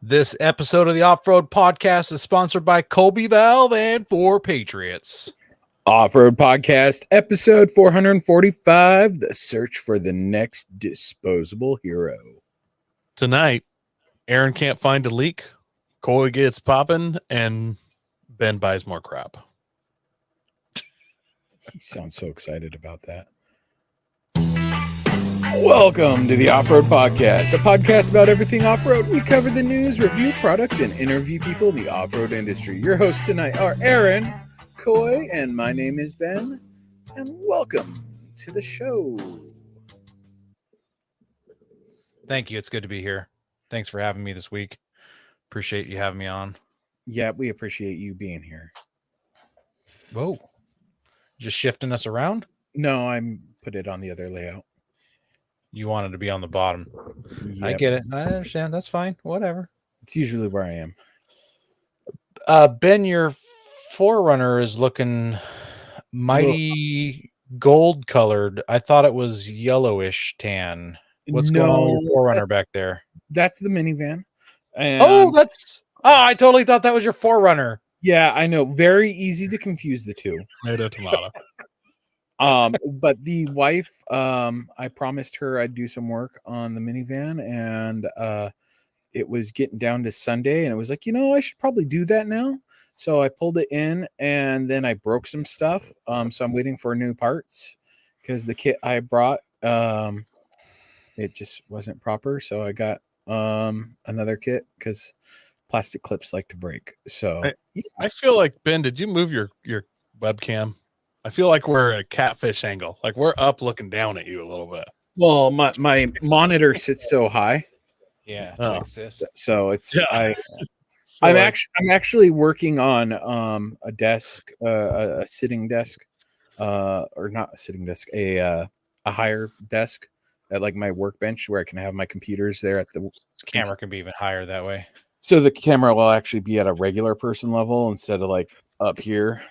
This episode of the Off-Road Podcast is sponsored by Colby Valve and For Patriots. Off-Road Podcast, episode 445, the search for the next disposable hero. Tonight, Aaron can't find a leak, Coy gets popping, and Ben buys more crap. He sounds so excited about that. Welcome to the Off-Road Podcast, a podcast about everything off-road. We cover the news, review products, and interview people in the off-road industry. Your hosts tonight are Aaron, Coy, and my name is Ben, and welcome to the show. Thank you. It's good to be here. Thanks for having me this week. Appreciate you having me on. Yeah, we appreciate you being here. Whoa. Just shifting us around? No, I'm put it on the other layout. You wanted to be on the bottom. Yep. I get it. I understand. That's fine. Whatever. It's usually where I am. Ben, your Forerunner is looking mighty gold colored. I thought it was yellowish tan. What's going on with your Forerunner back there? That's the minivan. And I totally thought that was your Forerunner. yeah, I know. Very easy to confuse the two. Tomato. But the wife, I promised her I'd do some work on the minivan, and it was getting down to Sunday, and it was like, I should probably do that now. So I pulled it in, and then I broke some stuff. So I'm waiting for new parts because the kit I brought, it just wasn't proper. So I got another kit because plastic clips like to break. So I feel like, Ben, did you move your webcam? I feel like we're at a catfish angle. Like we're up looking down at you a little bit. well, my monitor sits so high, Yeah, Oh. like this. so it's Yeah. I'm actually working on a desk, a sitting desk, or not a sitting desk, a higher desk at like my workbench where I can have my computers there at the. This camera can be even higher that way. So the camera will actually be at a regular person level instead of like up here.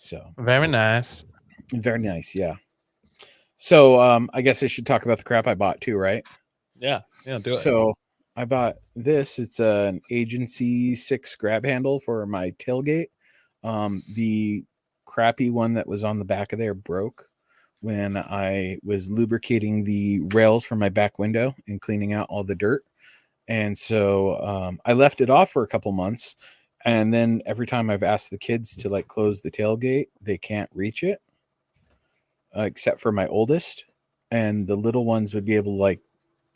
So Very nice. very nice, yeah. So I guess I should talk about the crap I bought too, right? Yeah, do it. So I bought this. It's an Agency 6 grab handle for my tailgate. The crappy one that was on the back of there broke when I was lubricating the rails from my back window and cleaning out all the dirt. And so I left it off for a couple months. And then every time I've asked the kids to like close the tailgate, they can't reach it, except for my oldest. And the little ones would be able to like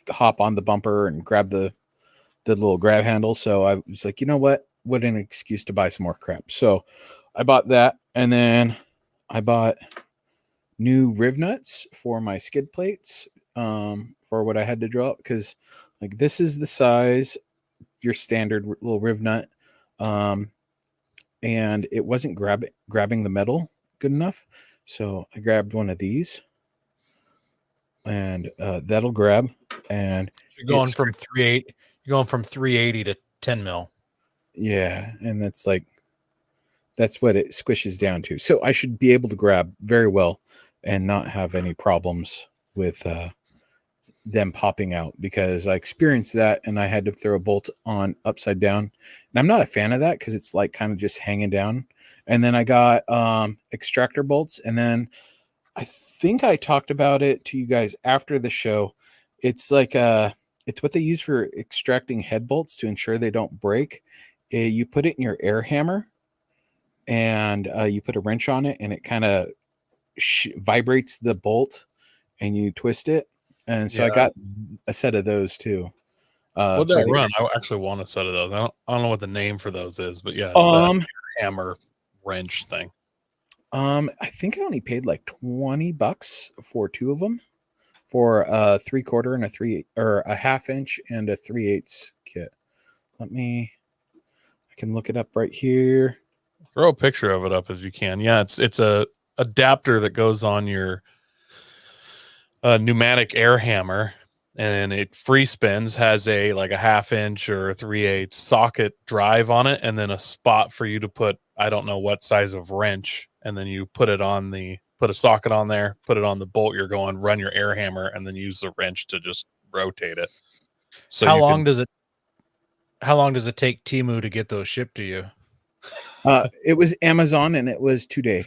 hop on the bumper and grab the little grab handle. So I was like, you know what an excuse to buy some more crap. So I bought that, and then I bought new riv nuts for my skid plates for what I had to drill out, because like this is the size, your standard little riv nut, and it wasn't grabbing the metal good enough. So I grabbed one of these, and that'll grab. And You're going from 380 to 10 mil. yeah, and that's what it squishes down to. So I should be able to grab very well and not have any problems with them popping out, because I experienced that and I had to throw a bolt on upside down. And I'm not a fan of that because it's like kind of just hanging down. And then I got extractor bolts, and then I think I talked about it to you guys after the show. It's like it's what they use for extracting head bolts to ensure they don't break. You put it in your air hammer, and you put a wrench on it, and it kind of vibrates the bolt, and you twist it. And so I got a set of those too. What did I run? I actually want a set of those. I don't know what the name for those is, but yeah, it's that hammer wrench thing. I think I only paid like $20 for two of them, for a 3/4 and a 3 or a 1/2 inch and a 3/8 kit. I can look it up right here. Throw a picture of it up if you can. Yeah, it's a adapter that goes on your pneumatic air hammer, and it free spins, has a like a 1/2 inch or a 3/8 socket drive on it, and then a spot for you to put, I don't know what size of wrench, and then you put a socket on there, put it on the bolt you're going, run your air hammer, and then use the wrench to just rotate it. So How long does it How long does it take Temu to get those shipped to you? It was Amazon, and it was 2 day.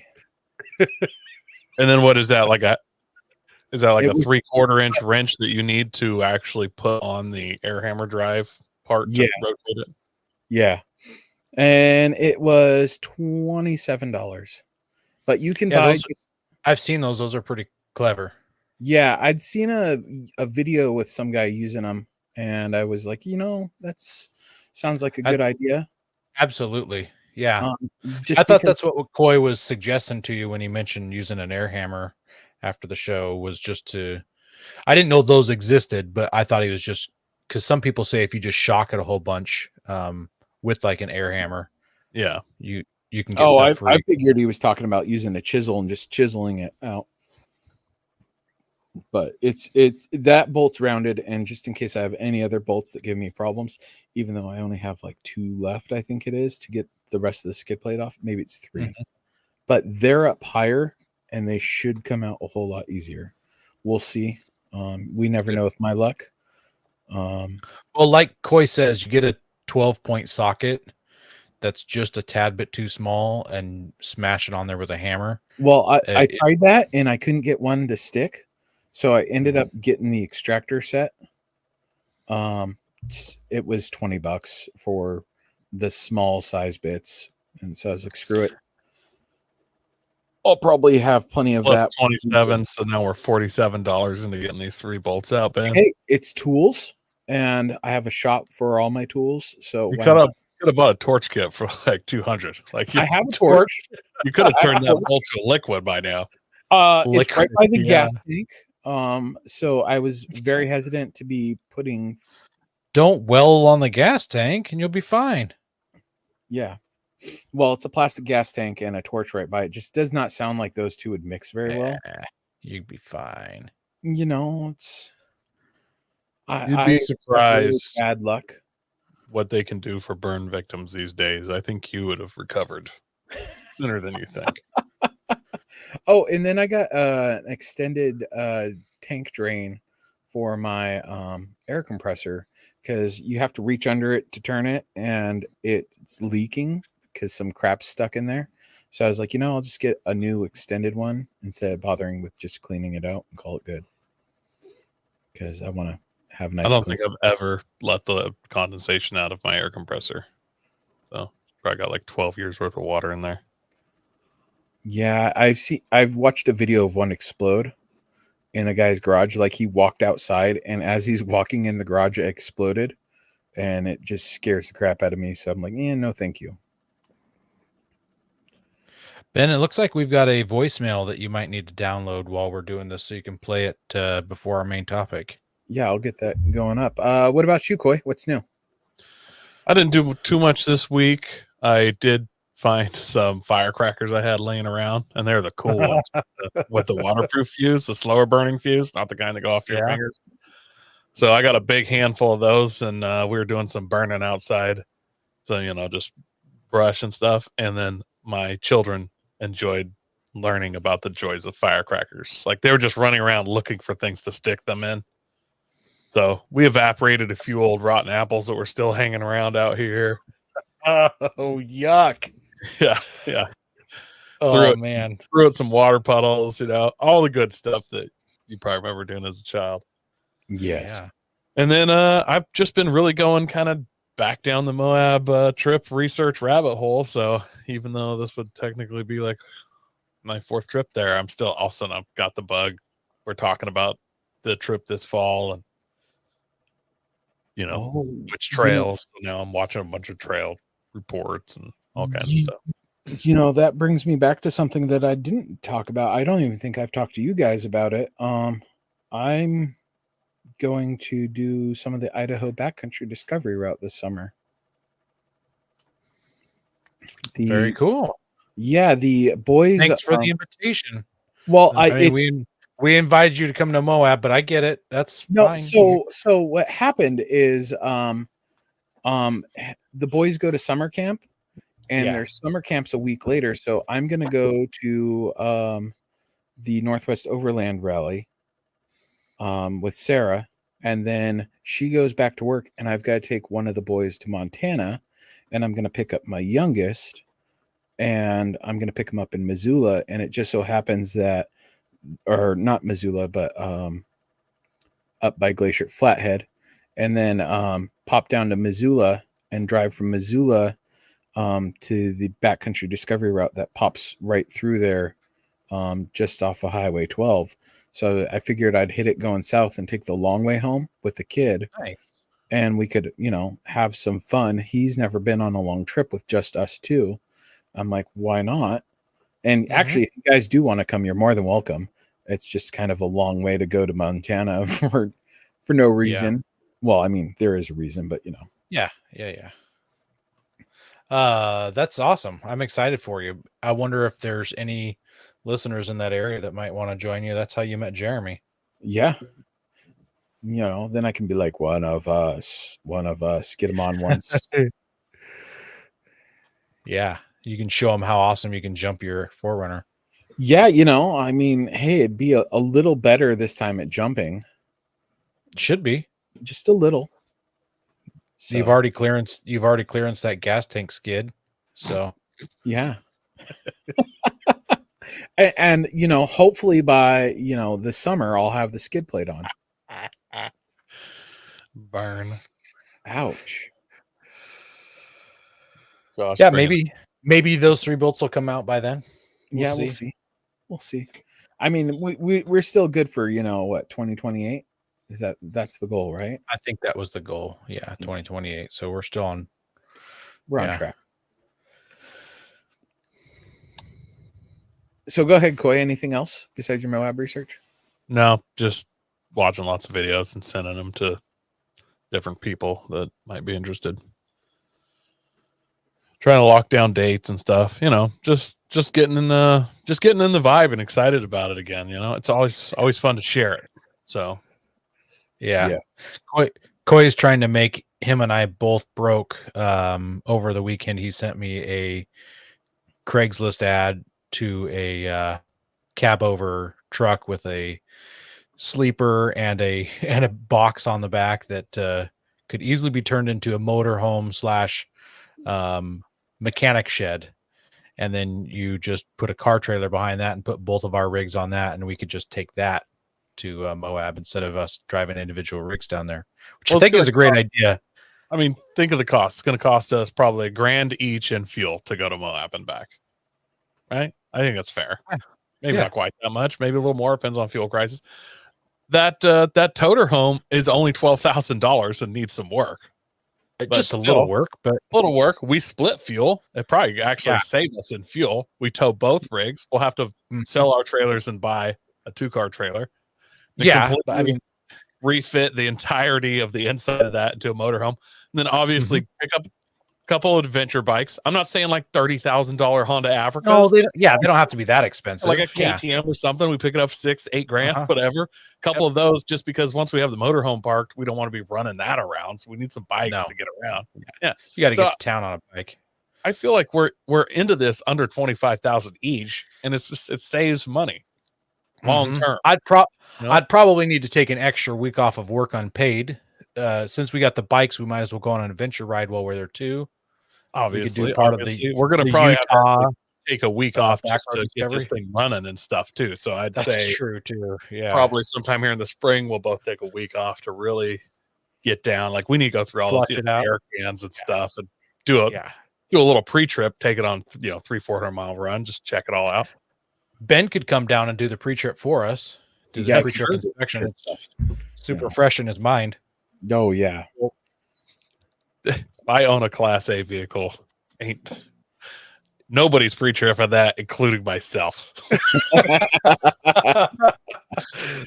And then what is that like a? Is that like It a was 3/4 inch wrench that you need to actually put on the air hammer drive part Yeah. to rotate it? Yeah, and it was $27. But you can Yeah, buy. those I've seen those. Those are pretty clever. Yeah, I'd seen a video with some guy using them, and I was like, that's sounds like a good idea. Absolutely. Yeah. Just I thought because that's what Coy was suggesting to you when he mentioned using an air hammer after the show, was just to, I didn't know those existed, but I thought he was just, because some people say if you just shock it a whole bunch with like an air hammer, Yeah. you can get stuff I free. figured he was talking about using a chisel and just chiseling it out. But it's that bolt's rounded, and just in case I have any other bolts that give me problems, even though I only have like 2 left, I think it is, to get the rest of the skid plate off. Maybe it's 3. But they're up higher, and they should come out a whole lot easier. We'll see. We never know with my luck. Well, like Coy says, you get a 12-point socket that's just a tad bit too small and smash it on there with a hammer. Well, I tried that, and I couldn't get one to stick. So I ended up getting the extractor set. It was $20 for the small size bits. And so I was like, screw it. I'll probably have plenty of Plus that. 27, so now we're $47 into getting these 3 bolts out, Ben. Hey, it's tools, and I have a shop for all my tools. So You could have bought a torch kit for like 200. Like I have a torch. You could have turned that bolt to a liquid by now. It's right by the gas tank. So I was very hesitant to be putting. Don't weld on the gas tank, and you'll be fine. Yeah. Well, it's a plastic gas tank and a torch right by it. Just does not sound like those two would mix very well. You'd be fine. It's. You'd be surprised really bad luck. What they can do for burn victims these days. I think you would have recovered sooner than you think. Oh, and then I got an extended tank drain for my air compressor, because you have to reach under it to turn it, and it's leaking because some crap's stuck in there. So I was like, I'll just get a new extended one instead of bothering with just cleaning it out and call it good. Because I want to have nice. I don't think I've ever let the condensation out of my air compressor. So probably got like 12 years worth of water in there. Yeah, I've watched a video of one explode in a guy's garage. Like, he walked outside, and as he's walking in the garage, it exploded, and it just scares the crap out of me. So I'm like, no, thank you. Ben, it looks like we've got a voicemail that you might need to download while we're doing this, so you can play it before our main topic. Yeah, I'll get that going up. What about you, Coy? What's new? I didn't do too much this week. I did find some firecrackers I had laying around, and they're the cool ones with the waterproof fuse, the slower burning fuse, not the kind that go off your fingers. So I got a big handful of those, and we were doing some burning outside. So, just brush and stuff. And then my children enjoyed learning about the joys of firecrackers. Like, they were just running around looking for things to stick them in. So we evaporated a few old rotten apples that were still hanging around out here. Oh, yuck. Yeah. Man. Threw it some water puddles, all the good stuff that you probably remember doing as a child. Yes. Yeah. And then I've just been really going kind of back down the Moab trip research rabbit hole. So even though this would technically be like my 4th trip there, I'm still also not got the bug. We're talking about the trip this fall, and which trails. So now I'm watching a bunch of trail reports and all kinds of stuff. That brings me back to something that I didn't talk about. I don't even think I've talked to you guys about it. I'm going to do some of the Idaho backcountry discovery route this summer. Very cool. Yeah, the boys. Thanks for the invitation. Well, we invited you to come to Moab, but I get it. That's fine. So what happened is, the boys go to summer camp, and their summer camp's a week later. So I'm going to go to the Northwest Overland Rally with Sarah, And then she goes back to work, and I've got to take one of the boys to Montana, and I'm going to pick up my youngest, and I'm going to pick him up in Missoula. And it just so happens that, or not Missoula, but up by Glacier Flathead, and then pop down to Missoula and drive from Missoula to the backcountry discovery route that pops right through there, just off of Highway 12. So I figured I'd hit it going south and take the long way home with the kid. Nice. And we could, have some fun. He's never been on a long trip with just us two. I'm like, why not? And actually, if you guys do want to come, you're more than welcome. It's just kind of a long way to go to Montana for no reason. Yeah. Well, I mean, there is a reason, but Yeah. That's awesome. I'm excited for you. I wonder if there's any listeners in that area that might want to join you. That's how you met Jeremy. Yeah. Then I can be like, one of us, get him on once. Yeah. You can show him how awesome you can jump your Forerunner. Yeah. I mean, hey, it'd be a little better this time at jumping. Should be. Just a little. So. You've already clearance that gas tank skid. So yeah. and hopefully by the summer I'll have the skid plate on. Burn. Ouch. Gosh, yeah, maybe those 3 bolts will come out by then. We'll see. I mean, we're still good for 2028. That's the goal, right? I think that was the goal. Yeah, 2028. So we're still on. We're on track. So go ahead, Coy. Anything else besides your Moab research? No, just watching lots of videos and sending them to different people that might be interested. Trying to lock down dates and stuff. Just getting in the vibe and excited about it again. It's always fun to share it. So. Yeah. Coy is trying to make him and I both broke. Over the weekend, he sent me a Craigslist ad to a cab over truck with a sleeper and a box on the back that could easily be turned into a motorhome / mechanic shed. And then you just put a car trailer behind that and put both of our rigs on that, and we could just take that to Moab instead of us driving individual rigs down there, which I think is a great idea. I mean, think of the cost. It's going to cost us probably $1,000 each in fuel to go to Moab and back. Right? I think that's fair. Maybe not quite that much. Maybe a little more. Depends on fuel prices. That toter home is only $12,000 and needs some work. Just a little work, but a little work. We split fuel. It probably actually saved us in fuel. We tow both rigs. We'll have to sell our trailers and buy a 2-car trailer. I mean, refit the entirety of the inside of that into a motorhome, and then obviously pick up a couple of adventure bikes. I'm not saying like $30,000 Honda Africa. No, they don't have to be that expensive. Like a KTM or something. We pick it up $6-8 whatever. A couple of those, just because once we have the motorhome parked, we don't want to be running that around. So we need some bikes to get around. Yeah, you got to get to town on a bike. I feel like we're into this under 25,000 each, and it saves money long term. I'd probably need to take an extra week off of work unpaid. Since we got the bikes, we might as well go on an adventure ride while we're there too. Obviously, we're going to probably have to take a week off just to get this thing running and stuff too. So I'd say true too. Yeah, probably sometime here in the spring we'll both take a week off to really get down. Like we need to go through all those air cans and stuff and do a little pre-trip. Take it on 300-400 mile run. Just check it all out. Ben could come down and do the pre-trip for us. Do the pre-trip inspection. Super fresh in his mind. Oh yeah. I own a Class A vehicle. Nobody's pre-trip of that, including myself.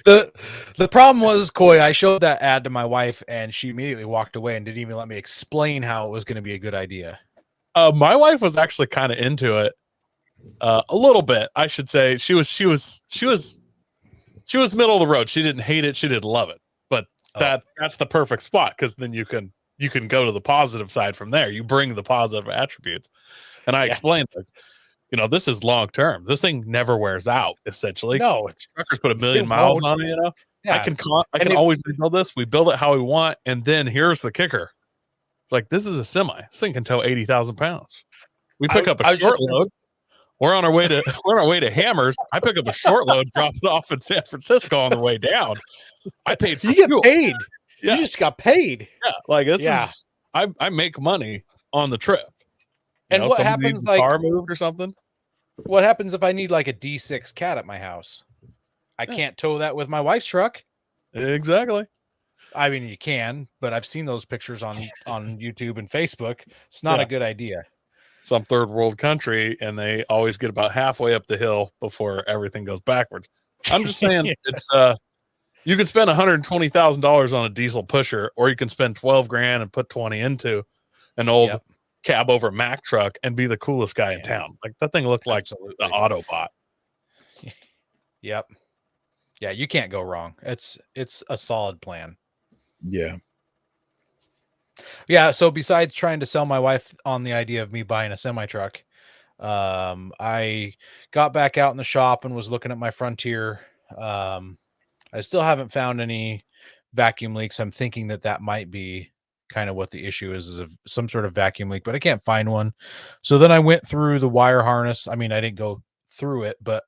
The problem was, Coy, I showed that ad to my wife and she immediately walked away and didn't even let me explain how it was going to be a good idea. My wife was actually kind of into it. A little bit, I should say. She was middle of the road. She didn't hate it. She didn't love it. But that's the perfect spot, because then you can go to the positive side from there. You bring the positive attributes. And I explained, this is long term. This thing never wears out, essentially. No, truckers put 1 million miles on it, Yeah. I And can always rebuild this. We build it how we want, and then here's the kicker. It's like, this is a semi. This thing can tow 80,000 pounds. We pick up a short load. We're on our way to Hammers. I pick up a short load, drop it off in San Francisco on the way down. I paid for You get fuel. paid. Yeah. You just got paid. Yeah, like this is I make money on the trip. And what happens, like, car moved or something? What happens if I need like a D6 cat at my house? I can't tow that with my wife's truck. Exactly. I mean, you can, but I've seen those pictures on YouTube and Facebook. It's not a good idea. Some third world country, and they always get about halfway up the hill before everything goes backwards. I'm just saying, it's you can spend $120,000 on a diesel pusher, or you can spend 12 grand and put 20 into an old cab over Mack truck and be the coolest guy in town. Like, that thing looked like the Autobot. Yep. Yeah, you can't go wrong. It's a solid plan. Yeah. Yeah, so besides trying to sell my wife on the idea of me buying a semi truck, I got back out in the shop and was looking at my Frontier. I still haven't found any vacuum leaks. I'm thinking that might be kind of what the issue is some sort of vacuum leak, but I can't find one. So then I went through the wire harness. I mean, I didn't go through it, but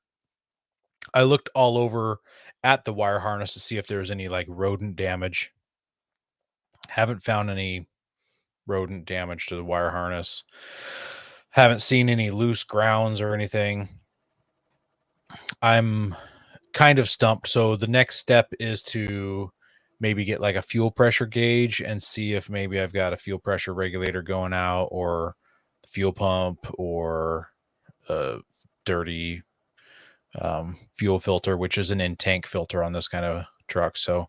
I looked all over at the wire harness to see if there was any like rodent damage. Haven't found any rodent damage to the wire harness. Haven't seen any loose grounds or anything. I'm kind of stumped. So the next step is to maybe get like a fuel pressure gauge and see if maybe I've got a fuel pressure regulator going out, or the fuel pump, or a dirty fuel filter, which is an in-tank filter on this kind of truck. So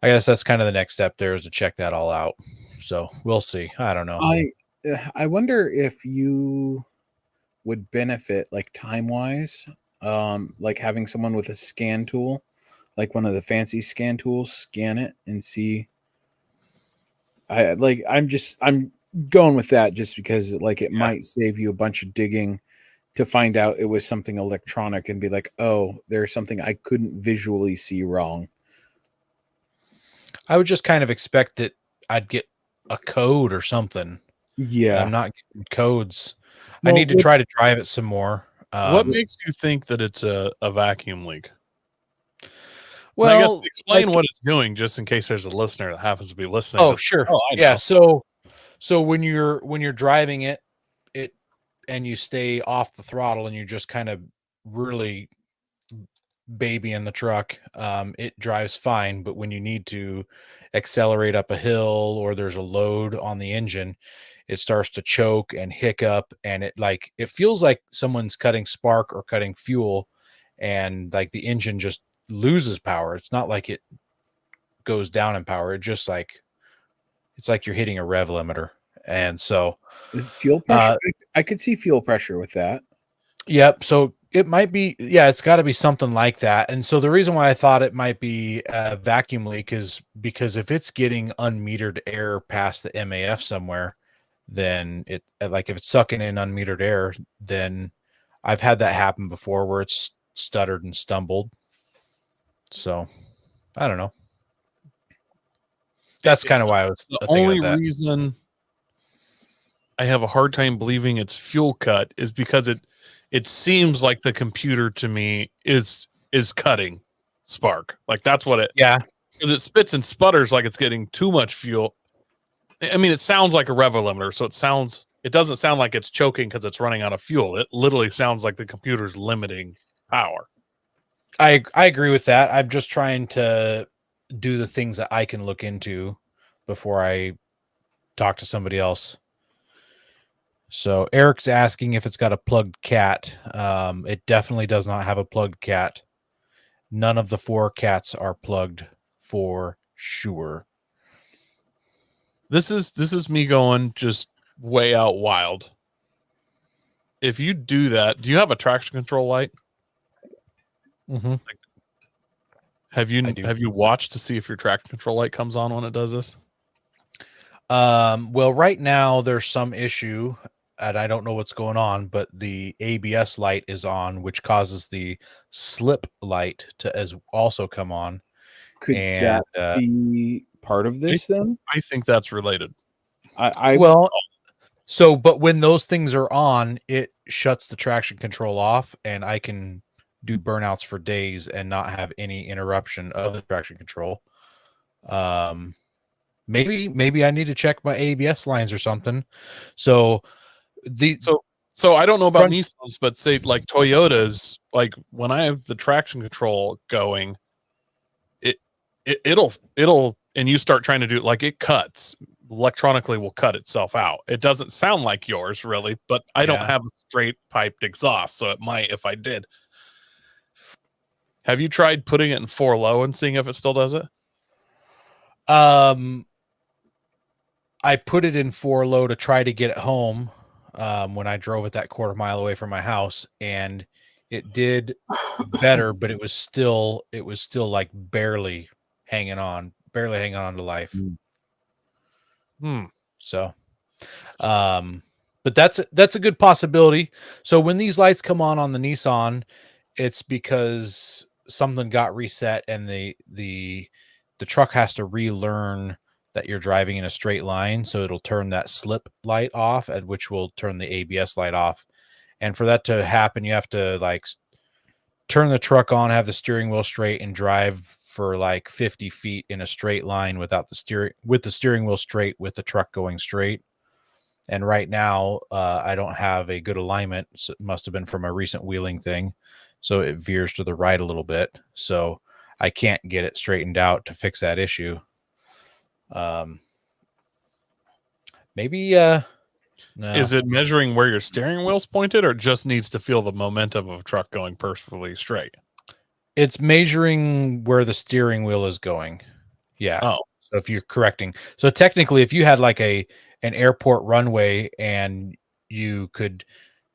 I guess that's kind of the next step there, is to check that all out. So we'll see. I don't know. I wonder if you would benefit, like, time-wise, like having someone with a scan tool, like one of the fancy scan tools, scan it and see. I'm going with that just because, like, it might save you a bunch of digging to find out it was something electronic and be like, oh, there's something I couldn't visually see wrong. I would just kind of expect that I'd get a code or something. Yeah. I'm not getting codes. Well, I need to try to drive it some more. What makes you think that it's a vacuum leak? Well, I guess explain what it's doing, just in case there's a listener that happens to be listening. Oh, sure. Yeah. So when you're driving it and you stay off the throttle and you're just kind of really babying the truck, it drives fine. But when you need to accelerate up a hill, or there's a load on the engine, it starts to choke and hiccup, and it feels like someone's cutting spark or cutting fuel, and like the engine just loses power. It's not like it goes down in power. It just it's like you're hitting a rev limiter. And so fuel pressure, I could see fuel pressure with that. Yep. So it might be, it's got to be something like that. And so the reason why I thought it might be a vacuum leak is because if it's getting unmetered air past the MAF somewhere, then if it's sucking in unmetered air, then I've had that happen before where it's stuttered and stumbled. So I don't know. That's kind of why I was the only reason I have a hard time believing it's fuel cut is because it seems like the computer to me is cutting spark. Like, that's what because it spits and sputters like it's getting too much fuel. I mean, it sounds like a rev limiter, so it doesn't sound like it's choking because it's running out of fuel. It literally sounds like the computer's limiting power. I agree with that. I'm just trying to do the things that I can look into before I talk to somebody else. So Eric's asking if it's got a plugged cat. It definitely does not have a plugged cat. None of the 4 cats are plugged for sure. This is me going just way out wild. If you do that, do you have a traction control light? Mm-hmm. Have you watched to see if your traction control light comes on when it does this? Well, right now there's some issue, and I don't know what's going on, but the ABS light is on, which causes the slip light to also come on. Could and that be part of this then? I think that's related. well, so but when those things are on, it shuts the traction control off, and I can do burnouts for days and not have any interruption of the traction control. Maybe I need to check my ABS lines or something. So So I don't know about Front- Nissans, but say like Toyotas, like when I have the traction control going, it'll and you start trying to do it, like it cuts electronically, will cut itself out. It doesn't sound like yours really, but I don't have a straight piped exhaust, so it might if I did. Have you tried putting it in 4 low and seeing if it still does it? I put it in 4 low to try to get it home when I drove it that quarter mile away from my house, and it did better, but it was still like barely hanging on to life. So but that's a good possibility. So when these lights come on the Nissan, it's because something got reset, and the truck has to relearn that you're driving in a straight line, so it'll turn that slip light off, at which will turn the ABS light off. And for that to happen, you have to like turn the truck on, have the steering wheel straight, and drive for like 50 feet in a straight line with the steering wheel straight, with the truck going straight. And right now, I don't have a good alignment. So it must have been from a recent wheeling thing, so it veers to the right a little bit. So I can't get it straightened out to fix that issue. Maybe no. Is it measuring where your steering wheel's pointed, or just needs to feel the momentum of a truck going perfectly straight? It's measuring where the steering wheel is going. Yeah. Oh, So if you're correcting, so technically, if you had like an airport runway and you could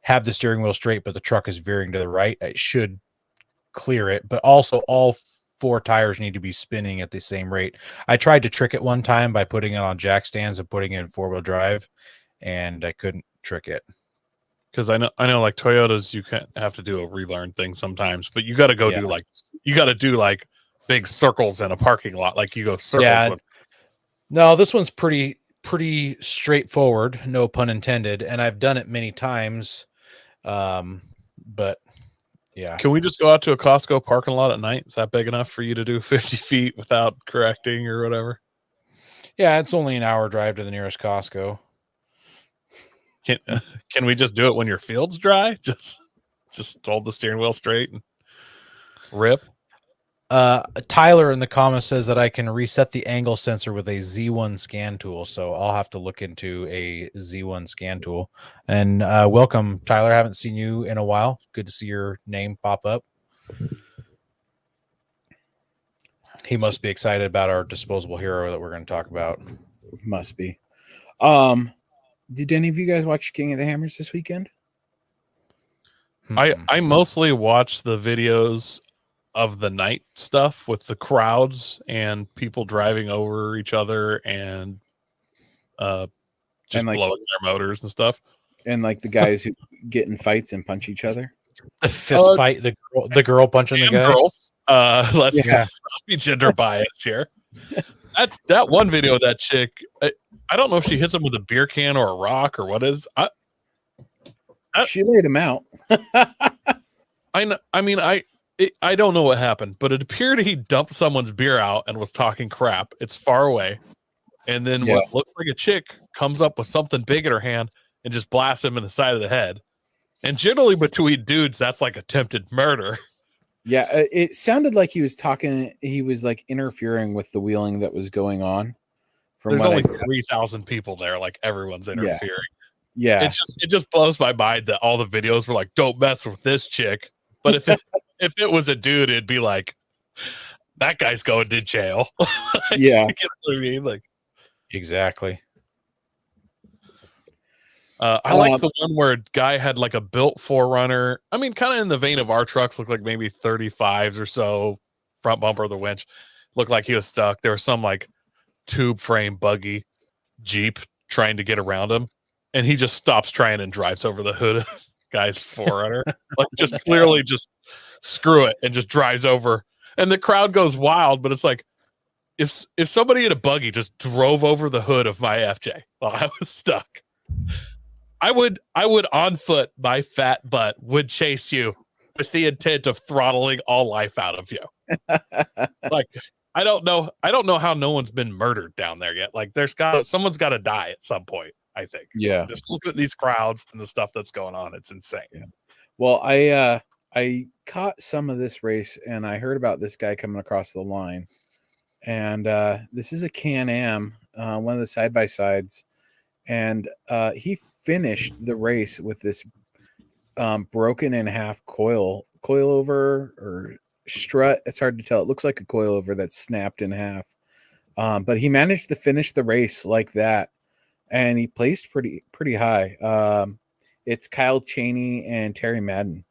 have the steering wheel straight, but the truck is veering to the right, it should clear it. But also, all 4 tires need to be spinning at the same rate. I tried to trick it one time by putting it on jack stands and putting it in 4-wheel drive, and I couldn't trick it. because I know like Toyotas, you can have to do a relearn thing sometimes, but you got to go do like big circles in a parking lot, like you go circles with. No, this one's pretty straightforward, no pun intended, and I've done it many times. But yeah. Can we just go out to a Costco parking lot at night? Is that big enough for you to do 50 feet without correcting or whatever? Yeah, it's only an hour drive to the nearest Costco. Can we just do it when your field's dry? Just hold the steering wheel straight and rip. Tyler in the comments says that I can reset the angle sensor with a Z1 scan tool, so I'll have to look into a Z1 scan tool. And welcome, Tyler. I haven't seen you in a while. Good to see your name pop up. He must be excited about our disposable hero that we're going to talk about. Must be. Did any of you guys watch King of the Hammers this weekend? I mostly watch the videos of the night stuff with the crowds and people driving over each other and just like, blowing their motors and stuff. And like the guys who get in fights and punch each other. The fist fight, the girl punching the guy. Girls. Let's not be gender biased here. That one video of that chick, I don't know if she hits him with a beer can or a rock or what is. She laid him out. I don't know what happened, but it appeared he dumped someone's beer out and was talking crap. It's far away. And then what looks like a chick comes up with something big in her hand and just blasts him in the side of the head. And generally between dudes, that's like attempted murder. Yeah, it sounded like he was talking. He was like interfering with the wheeling that was going on. There's only 3,000 people there. Like everyone's interfering. Yeah. It just blows my mind that all the videos were like, don't mess with this chick. But if it was a dude, it'd be like, that guy's going to jail. Yeah. You know what I mean? Like, exactly. I like the one where a guy had like a built Forerunner. I mean, kind of in the vein of our trucks, looked like maybe 35s or so, front bumper of the winch. Looked like he was stuck. There was some like tube frame buggy Jeep trying to get around him. And he just stops trying and drives over the hood of guy's Forerunner. Like just clearly just screw it and just drives over. And the crowd goes wild, but it's like, if somebody in a buggy just drove over the hood of my FJ while I was stuck, I would on foot, my fat butt would chase you with the intent of throttling all life out of you. Like, I don't know how no one's been murdered down there yet. Like, someone's got to die at some point, I think. Yeah. Just looking at these crowds and the stuff that's going on, it's insane. Yeah. Well, I caught some of this race, and I heard about this guy coming across the line. And this is a Can-Am, one of the side-by-sides. And he finished the race with this broken in half coilover or strut. It's hard to tell. It looks like a coilover that's snapped in half. But he managed to finish the race like that, and he placed pretty high. It's Kyle Cheney and Terry Madden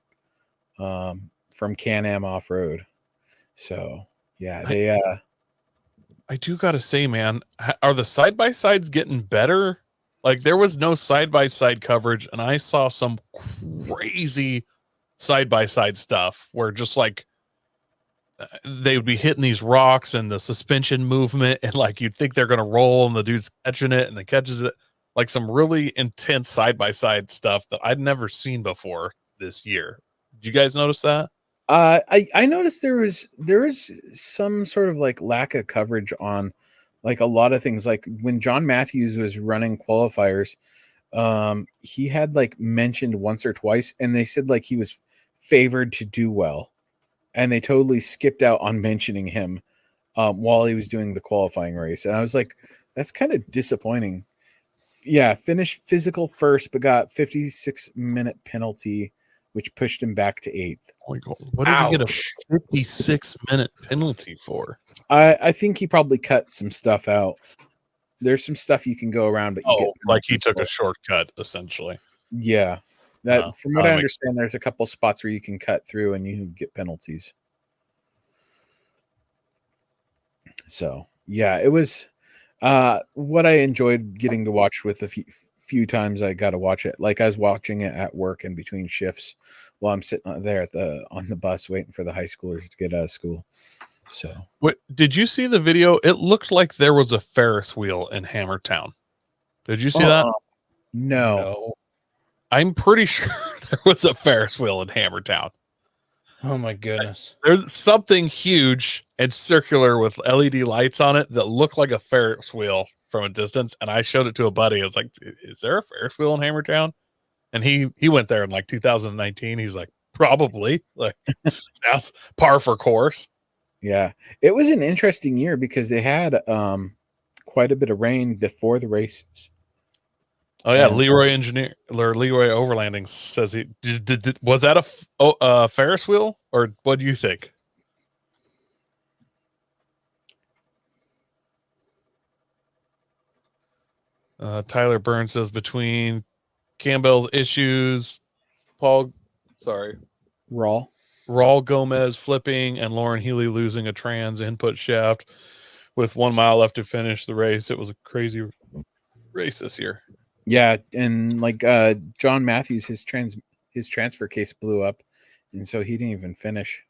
from Can-Am Off-Road. So yeah, they. I do gotta say, man, are the side-by-sides getting better? Like, there was no side-by-side coverage, and I saw some crazy side-by-side stuff where just like they would be hitting these rocks and the suspension movement, and like you'd think they're gonna roll, and the dude's catching it, and the catches it. Like some really intense side-by-side stuff that I'd never seen before this year. Did you guys notice that? I noticed there was some sort of like lack of coverage on like a lot of things. Like when John Matthews was running qualifiers, he had like mentioned once or twice, and they said like he was favored to do well, and they totally skipped out on mentioning him while he was doing the qualifying race. And I was like, that's kind of disappointing. Yeah, finished physical first, but got 56-minute penalty, which pushed him back to 8th. Oh my God. What did he get a 56-minute penalty for? I think he probably cut some stuff out. There's some stuff you can go around, but you get like he took a shortcut, essentially. Yeah. That from what I understand, there's a couple spots where you can cut through and you get penalties. So yeah, it was what I enjoyed getting to watch with a few times I got to watch it. Like I was watching it at work in between shifts while I'm sitting there on the bus waiting for the high schoolers to get out of school. So what did you see the video? It looked like there was a Ferris wheel in Hammertown. Did you see that? No. I'm pretty sure there was a Ferris wheel in Hammertown. Oh my goodness. There's something huge and circular with LED lights on it that looked like a Ferris wheel from a distance. And I showed it to a buddy. I was like, is there a Ferris wheel in Hammertown? And he went there in like 2019. He's like, probably. Like, sounds par for course. Yeah. It was an interesting year because they had quite a bit of rain before the races. Oh yeah, Leroy Overlanding says he was that a Ferris wheel, or what do you think? Tyler Burns says between Campbell's issues, Raul Gomez flipping and Lauren Healy losing a trans input shaft with 1 mile left to finish the race. It was a crazy race this year. Yeah, and like John Matthews, his transfer case blew up, and so he didn't even finish.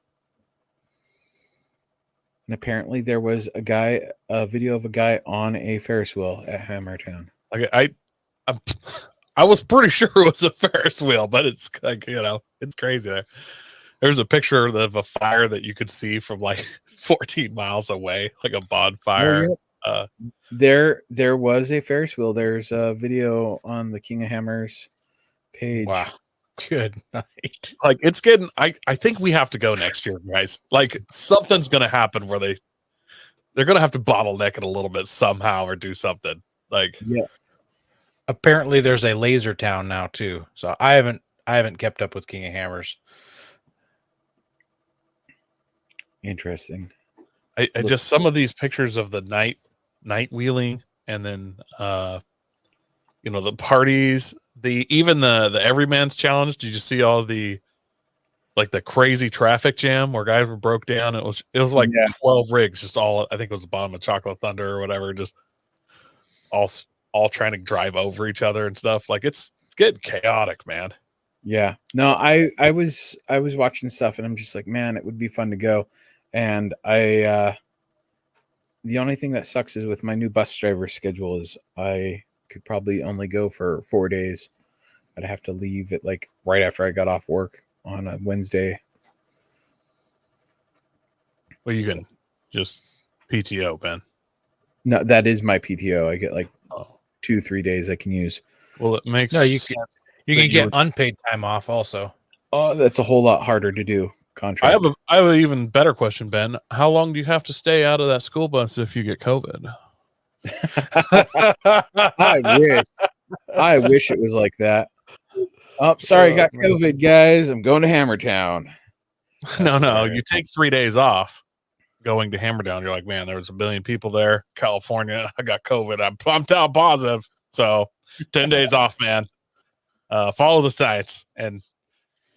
And apparently, there was a video of a guy on a Ferris wheel at Hammertown. Like I was pretty sure it was a Ferris wheel, but it's like, it's crazy there. There's a picture of a fire that you could see from like 14 miles away, like a bonfire. Oh, yeah. There was a Ferris wheel. There's a video on the King of Hammers page. Wow. Good night. Like it's getting I think we have to go next year, guys. Like something's gonna happen where they're gonna have to bottleneck it a little bit somehow or do something. Like yeah. Apparently there's a Laser Town now too. So I haven't kept up with King of Hammers. Interesting. I just some of these pictures of the night wheeling, and then the parties, even the Everyman's Challenge. Did you see all the crazy traffic jam where guys were broke down? It was like 12 rigs, just all, I think it was the bottom of Chocolate Thunder or whatever, just all trying to drive over each other and stuff. Like it's getting chaotic, man. Yeah. No, I was watching stuff and I'm just like, man, it would be fun to go. And I The only thing that sucks is with my new bus driver schedule is I could probably only go for 4 days. I'd have to leave it like right after I got off work on a Wednesday. Well, you can just PTO, Ben. No, that is my PTO. I get like Oh. 2-3 days I can use. Well, it makes No, you sense. You that can get would- unpaid time off also. Oh, that's a whole lot harder to do. I Contract. have an even better question, Ben. How long do you have to stay out of that school bus if you get COVID? I wish it was like that. Oh, sorry, Oh, got man. COVID, guys. I'm going to Hammertown. No, hilarious. you take 3 days off going to Hammerdown. You're like, man, there was 1 billion people there. California, I got COVID. I'm down positive. So 10 days off, man. Follow the science. And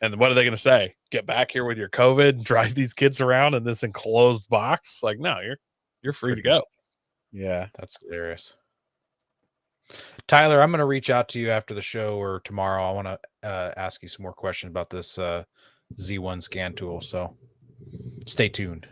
what are they going to say? Get back here with your COVID, drive these kids around in this enclosed box? Like, no, you're free to go. Yeah. That's hilarious. Tyler, I'm going to reach out to you after the show or tomorrow. I want to ask you some more questions about this Z1 scan tool. So stay tuned.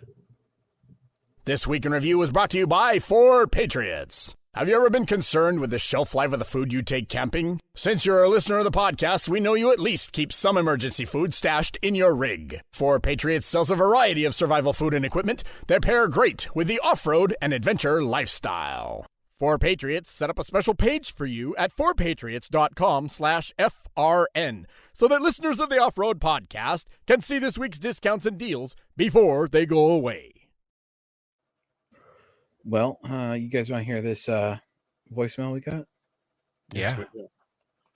This Week in Review was brought to you by 4 Patriots. Have you ever been concerned with the shelf life of the food you take camping? Since you're a listener of the podcast, we know you at least keep some emergency food stashed in your rig. 4 Patriots sells a variety of survival food and equipment that pair great with the off-road and adventure lifestyle. 4 Patriots set up a special page for you at 4patriots.com/FRN so that listeners of the Off-Road Podcast can see this week's discounts and deals before they go away. Well, you guys want to hear this voicemail we got? Yeah.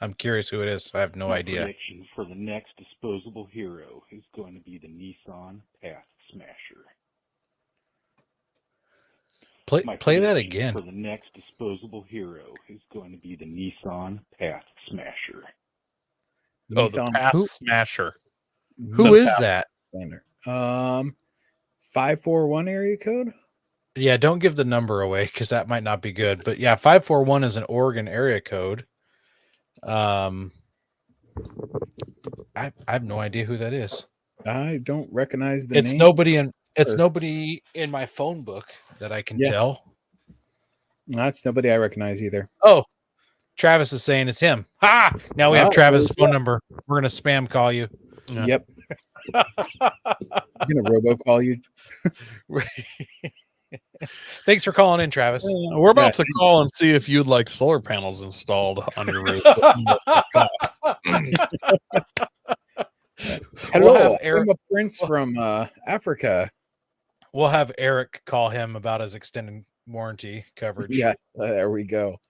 I'm curious who it is. I have no My idea. prediction for the next disposable hero is going to be the Nissan Path Smasher. Play My that prediction again. For the next disposable hero is going to be the Nissan Path Smasher. Oh, the Nissan Path Who- Smasher. Who is that? Pathfinder. 541 area code? Yeah, don't give the number away because that might not be good. But yeah, 541 is an Oregon area code. I have no idea who that is. I don't recognize the It's name. nobody in my phone book that I can Yeah. tell. That's nobody I recognize either. Oh, Travis is saying it's him. Ha! Now we have Oh, Travis' there phone number. We're gonna spam call you. Yeah. Yep. I'm gonna robocall you. Thanks for calling in, Travis. We're about to call and see if you'd like solar panels installed on your roof. Hello, have I'm Eric. a prince from Africa. We'll have Eric call him about his extended warranty coverage. Yes, there we go.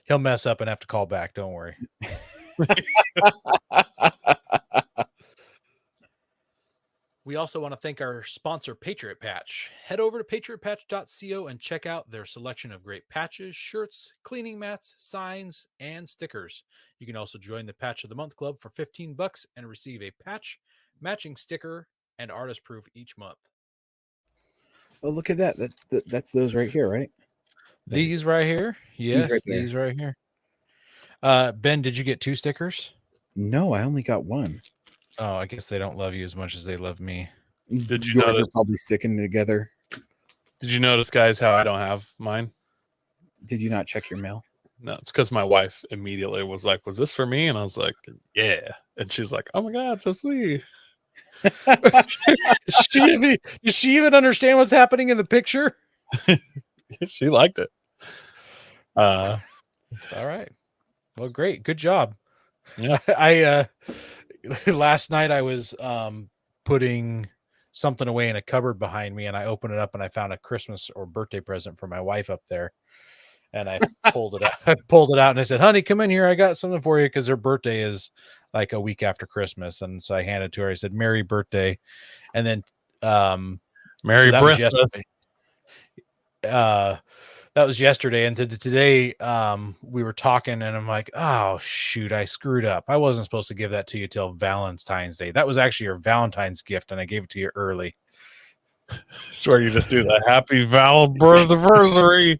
He'll mess up and have to call back. Don't worry. We also want to thank our sponsor, Patriot Patch. Head over to patriotpatch.co and check out their selection of great patches, shirts, cleaning mats, signs, and stickers. You can also join the Patch of the Month Club for $15 and receive a patch, matching sticker, and artist proof each month. Oh, look at that. That's those right here, right? These right here? Yes, right there. these right here. Ben, did you get 2 stickers? No, I only got one. Oh, I guess they don't love you as much as they love me. Did you Yours notice- are probably sticking together. Did you notice, guys, how I don't have mine? Did you not check your mail? No, it's because my wife immediately was like, "Was this for me?" And I was like, "Yeah." And she's like, "Oh my god, so sweet." Does she even understand what's happening in the picture? She liked it. All right. Well, great. Good job. Yeah. I last night I was putting something away in a cupboard behind me and I opened it up and I found a Christmas or birthday present for my wife up there. And I pulled it out. I pulled it out and I said, "Honey, come in here. I got something for you," because her birthday is like a week after Christmas. And so I handed it to her. I said, "Merry birthday." And then Merry that was Christmas. that was yesterday, and today we were talking and I'm like, "Oh shoot, I screwed up. I wasn't supposed to give that to you till Valentine's Day. That was actually your Valentine's gift and I gave it to you early." Swear you just do the happy Valentiversary.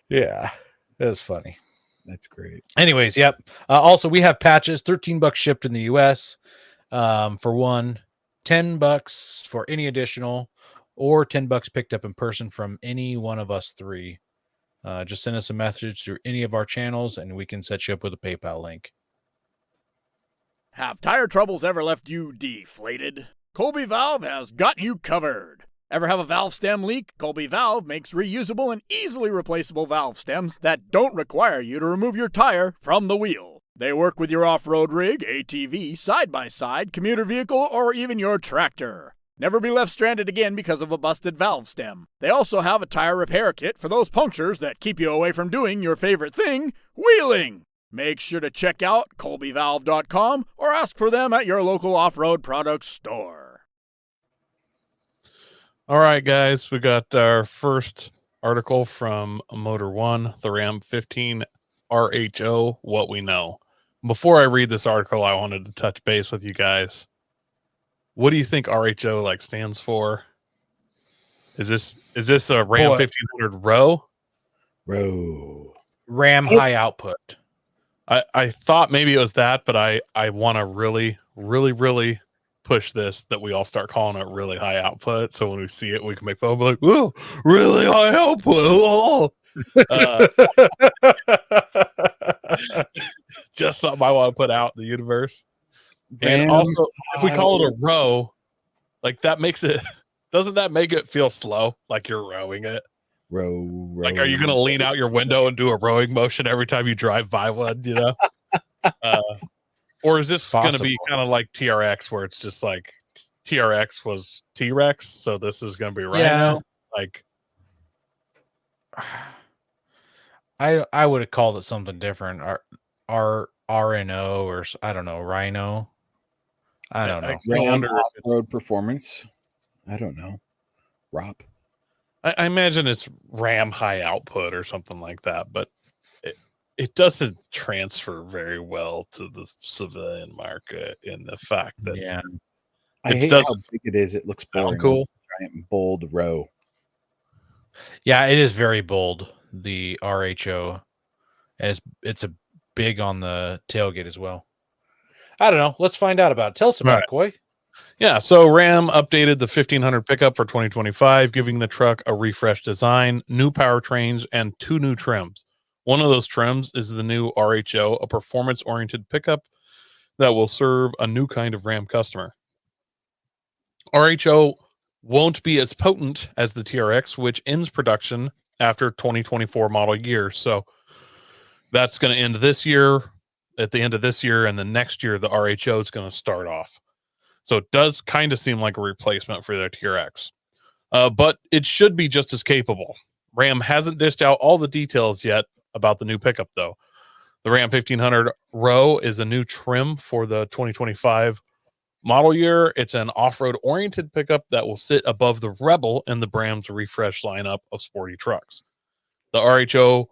Yeah, it was funny. That's great. Anyways, yep. Also, we have patches, $13 shipped in the US for one, $10 for any additional, or $10 picked up in person from any one of us three. Just send us a message through any of our channels, and we can set you up with a PayPal link. Have tire troubles ever left you deflated? Colby Valve has got you covered. Ever have a valve stem leak? Colby Valve makes reusable and easily replaceable valve stems that don't require you to remove your tire from the wheel. They work with your off-road rig, ATV, side-by-side, commuter vehicle, or even your tractor. Never be left stranded again because of a busted valve stem. They also have a tire repair kit for those punctures that keep you away from doing your favorite thing, wheeling. Make sure to check out colbyvalve.com or ask for them at your local off-road products store. All right, guys, we got our first article from Motor One, the Ram 15 RHO, what we know. Before I read this article, I wanted to touch base with you guys. What do you think RHO stands for? Is this a Ram 1500 row? Ram high output. I thought maybe it was that, but I want to really, really, really push this, that we all start calling it really high output. So when we see it, we can make fun of it, like, oh, really high output. Oh. Just something I want to put out in the universe. And also, if we call it a row, that makes it, doesn't that make it feel slow? Like you're rowing it? Row. Are you going to lean out your window and do a rowing motion every time you drive by one, or is this going to be kind of like TRX, where it's just like TRX was T-Rex, so this is going to be Rhino? I would have called it something different. RNO, or I don't know, Rhino. I don't know. I wonder if it's road performance. I don't know. ROP. I imagine it's Ram high output or something like that, but it doesn't transfer very well to the civilian market in the fact that I hate how big it is. It looks boring. Cool. Giant bold row. Yeah, it is very bold, the RHO. And it's a big on the tailgate as well. I don't know. Let's find out about it. Tell us about it, Coy. Yeah, so Ram updated the 1500 pickup for 2025, giving the truck a refreshed design, new powertrains, and 2 new trims. One of those trims is the new RHO, a performance-oriented pickup that will serve a new kind of Ram customer. RHO won't be as potent as the TRX, which ends production after 2024 model year. So that's going to end this year, at the end of this year, and the next year, the RHO is going to start off. So it does kind of seem like a replacement for their TRX. But it should be just as capable. Ram hasn't dished out all the details yet about the new pickup, though. The Ram 1500 Row is a new trim for the 2025 model year. It's an off-road oriented pickup that will sit above the Rebel in the Bram's refresh lineup of sporty trucks. The RHO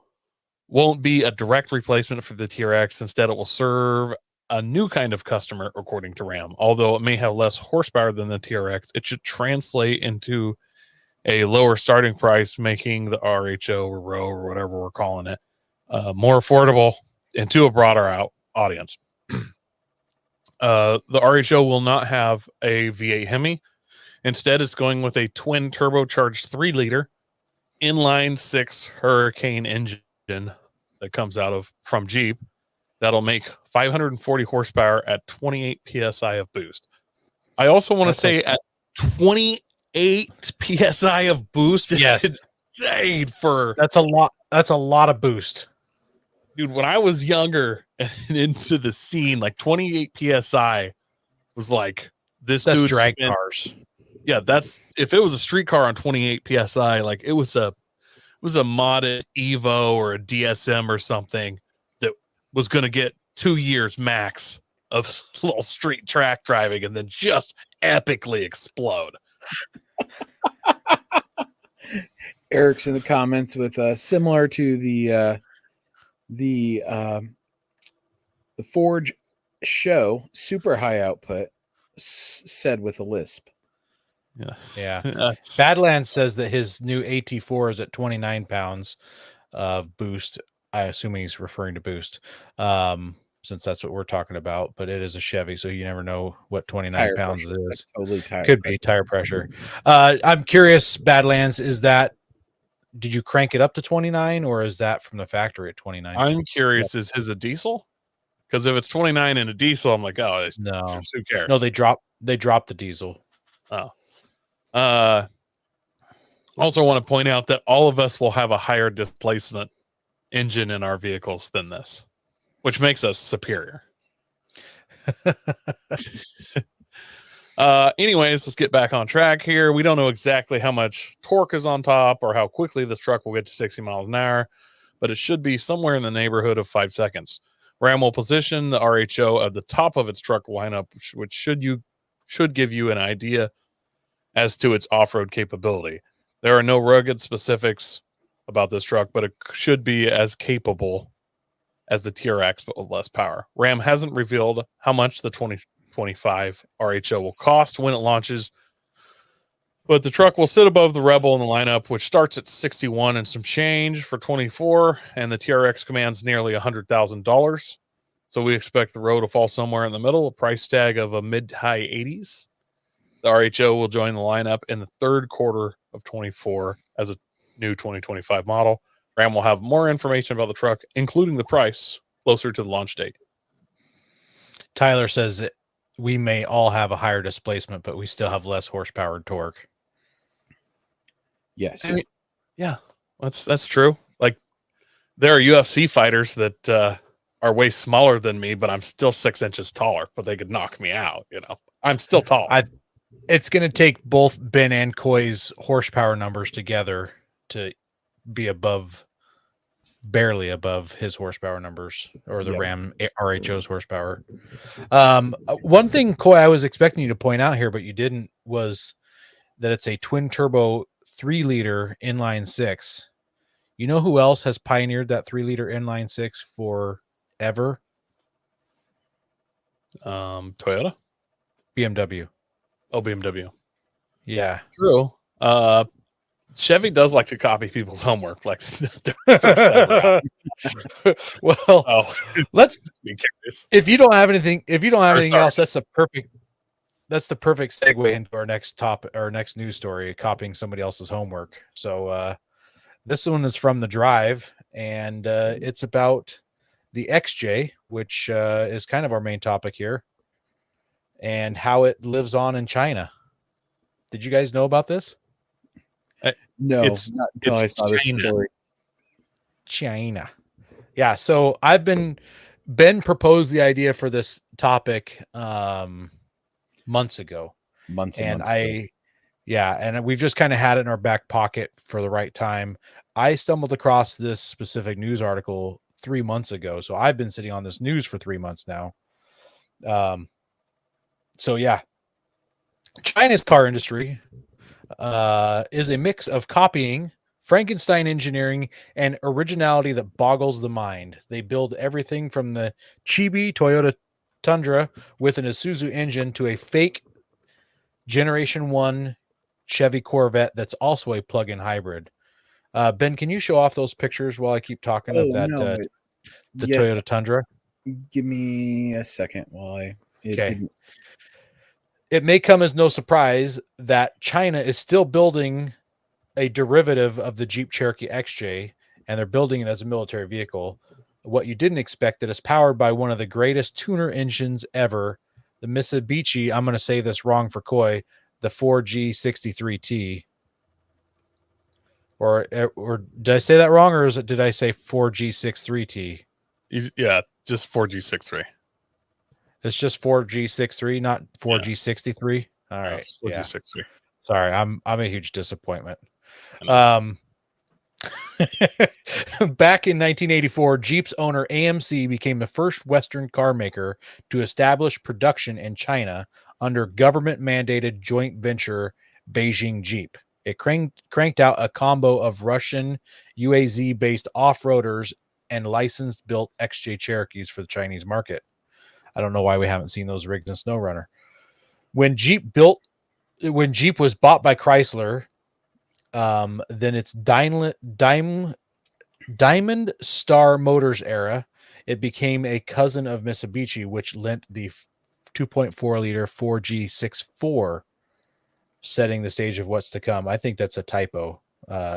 won't be a direct replacement for the TRX. Instead, it will serve a new kind of customer, according to Ram. Although it may have less horsepower than the TRX, it should translate into a lower starting price, making the RHO or Row or whatever we're calling it more affordable and to a broader audience. The RHO will not have a V8 Hemi. Instead, it's going with a twin turbocharged 3-liter inline 6 Hurricane engine that comes from Jeep. That'll make 540 horsepower at 28 psi of boost. I also want to say at 28 psi of boost, it's insane for. That's a lot. That's a lot of boost. Dude, when I was younger and into the scene, 28 psi was like this. That's dude drag cars. Yeah, that's if it was a street car on 28 psi, it was a modded Evo or a DSM or something that was going to get 2 years max of little street track driving and then just epically explode. Eric's in the comments with similar to the Forge show, super high output, said with a lisp. Yeah. Badlands says that his new AT4 is at 29 pounds of boost. I assume he's referring to boost. since that's what we're talking about. But it is a Chevy, so you never know what 29 Tire pounds pressure. it That's is. totally tire Could pressure. be tire pressure. I'm curious, Badlands, did you crank it up to 29, or is that from the factory at 29? I'm curious, is his a diesel? Because if it's 29 and a diesel, I'm like, oh, No, just who cares? no, they dropped the diesel. Oh. Also want to point out that all of us will have a higher displacement engine in our vehicles than this, which makes us superior. Anyways, let's get back on track here. We don't know exactly how much torque is on top or how quickly this truck will get to 60 miles an hour, but it should be somewhere in the neighborhood of 5 seconds. Ram will position the RHO at the top of its truck lineup, which should give you an idea as to its off-road capability. There are no rugged specifics about this truck, but it should be as capable as the TRX, but with less power. Ram hasn't revealed how much the 2025 RHO will cost when it launches, but the truck will sit above the Rebel in the lineup, which starts at 61 and some change for 24, and the TRX commands nearly $100,000. So we expect the row to fall somewhere in the middle, a price tag of a mid to high 80s. The RHO will join the lineup in the third quarter of 24 as a new 2025 model. Ram will have more information about the truck, including the price, closer to the launch date. Tyler says that we may all have a higher displacement, but we still have less horsepower and torque. Yes. I mean, yeah, that's true. Like, there are UFC fighters that are way smaller than me, but I'm still 6 inches taller, but they could knock me out. I'm still tall. It's going to take both Ben and Coy's horsepower numbers together to be barely above his horsepower numbers, or the Ram RHO's horsepower. One thing, Coy, I was expecting you to point out here, but you didn't, was that it's a twin turbo 3-liter inline 6. You know who else has pioneered that 3-liter inline 6 forever? Toyota? BMW. Oh, BMW. Yeah. True. Chevy does like to copy people's homework. Like, their first ever out. Well, let's be curious. If you don't have anything else, that's the perfect segue into our next next news story, copying somebody else's homework. So this one is from The Drive, and it's about the XJ, which is kind of our main topic here, and how it lives on in China. Did you guys know about this? No, it's not until I saw this story. China. Yeah, so Ben proposed the idea for this topic months ago. And we've just kind of had it in our back pocket for the right time. I stumbled across this specific news article 3 months ago, so I've been sitting on this news for 3 months now. China's car industry is a mix of copying, Frankenstein engineering, and originality that boggles the mind. They build everything from the chibi Toyota Tundra with an Isuzu engine to a fake Generation 1 Chevy Corvette that's also a plug-in hybrid. Ben, can you show off those pictures while I keep talking of that Toyota Tundra? Give me a second while It may come as no surprise that China is still building a derivative of the Jeep Cherokee XJ, and they're building it as a military vehicle. What you didn't expect, that is powered by one of the greatest tuner engines ever, the Mitsubishi, I'm going to say this wrong for Coy, the 4G63T. Or did I say that wrong, or did I say 4G63T? Yeah, just 4G63. It's just 4G63, not 4G63. All right, 4G63. Sorry, I'm a huge disappointment. Back in 1984, Jeep's owner AMC became the first Western car maker to establish production in China under government-mandated joint venture Beijing Jeep. It cranked out a combo of Russian UAZ-based off-roaders and licensed-built XJ Cherokees for the Chinese market. I don't know why we haven't seen those rigged in SnowRunner. When Jeep was bought by Chrysler, then its Diamond Star Motors era, It became a cousin of Mitsubishi, which lent the 2.4-liter 4G64, setting the stage of what's to come. I think that's a typo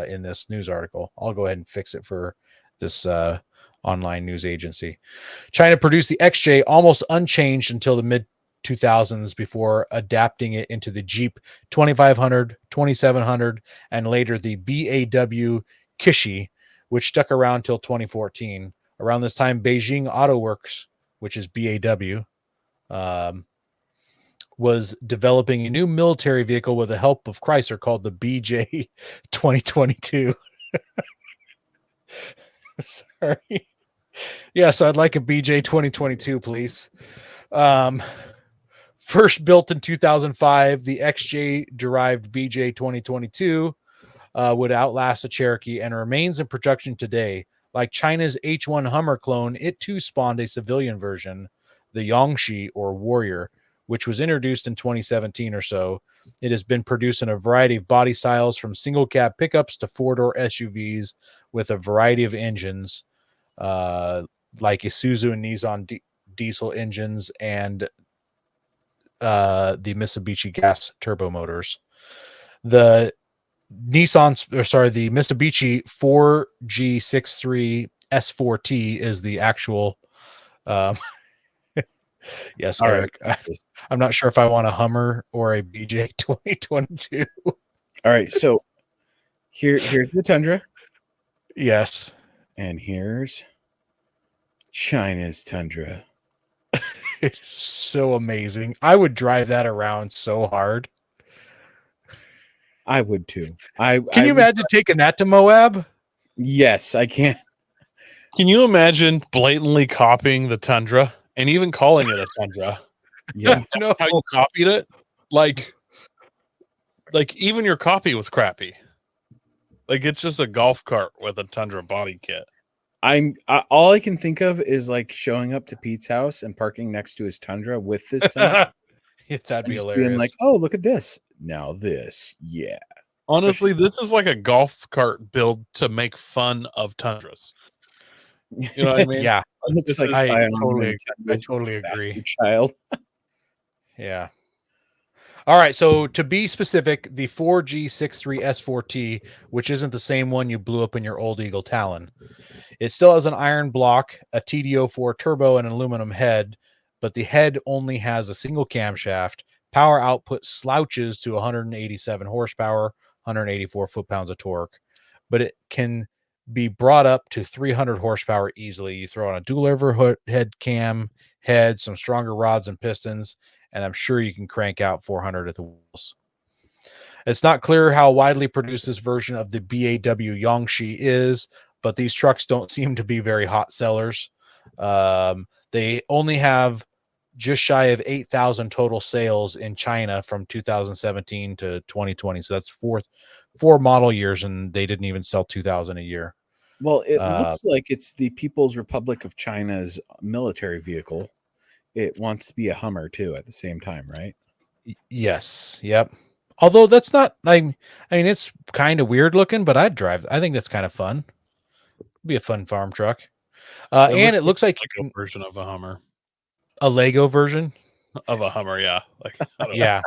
in this news article. I'll go ahead and fix it for this online news agency. China produced the XJ almost unchanged until the mid 2000s before adapting it into the Jeep 2500, 2700, and later the BAW Kishi, which stuck around till 2014. Around this time, Beijing Auto Works, which is BAW, was developing a new military vehicle with the help of Chrysler called the BJ 2022. Sorry. Yes, I'd like a BJ 2022, please. First built in 2005, the XJ-derived BJ 2022 would outlast the Cherokee and remains in production today. Like China's H1 Hummer clone, it too spawned a civilian version, the Yongshi or Warrior, which was introduced in 2017 or so. It has been produced in a variety of body styles, from single cab pickups to four-door SUVs with a variety of engines, like Isuzu and Nissan diesel engines and the Mitsubishi gas turbo motors. The Mitsubishi 4G63 S4T is the actual. Yes, All Eric. right. I'm not sure if I want a Hummer or a BJ 2022. All right, so here's the Tundra, Yes. and here's China's Tundra. It's so amazing. I would drive that around so hard. I would too. Can you imagine taking that to Moab? Yes, I can. Can you imagine blatantly copying the Tundra and even calling it a Tundra? Yeah. No. How you copied it? Like even your copy was crappy. Like, it's just a golf cart with a Tundra body kit. All I can think of is like showing up to Pete's house and parking next to his Tundra with this stuff. That'd be Just hilarious. being like, oh, look at this. Now this. Yeah. Honestly, this is like a golf cart build to make fun of Tundras. You know what I mean? Yeah, It looks like I Sion totally, and I Tundra totally bastard agree. child. Yeah. All right. So to be specific, the 4G63 S4T, which isn't the same one you blew up in your old Eagle Talon, it still has an iron block, a TD04 turbo, and an aluminum head, but the head only has a single camshaft. Power output slouches to 187 horsepower, 184 foot-pounds of torque, but it can be brought up to 300 horsepower easily. You throw on a dual overhead cam head, some stronger rods and pistons, and I'm sure you can crank out 400 at the wheels. It's not clear how widely produced this version of the BAW Yongshi is, but these trucks don't seem to be very hot sellers. They only have just shy of 8,000 total sales in China from 2017 to 2020. So that's four model years, and they didn't even sell 2,000 a year. Well, it looks like it's the People's Republic of China's military vehicle. It wants to be a Hummer too at the same time, right? Yes. Yep. Although that's not, I mean, it's kind of weird looking, but I'd drive. I think that's kind of fun. Be a fun farm truck. And it looks like a version of a Hummer. A Lego version of a Hummer, yeah. Like, I don't yeah.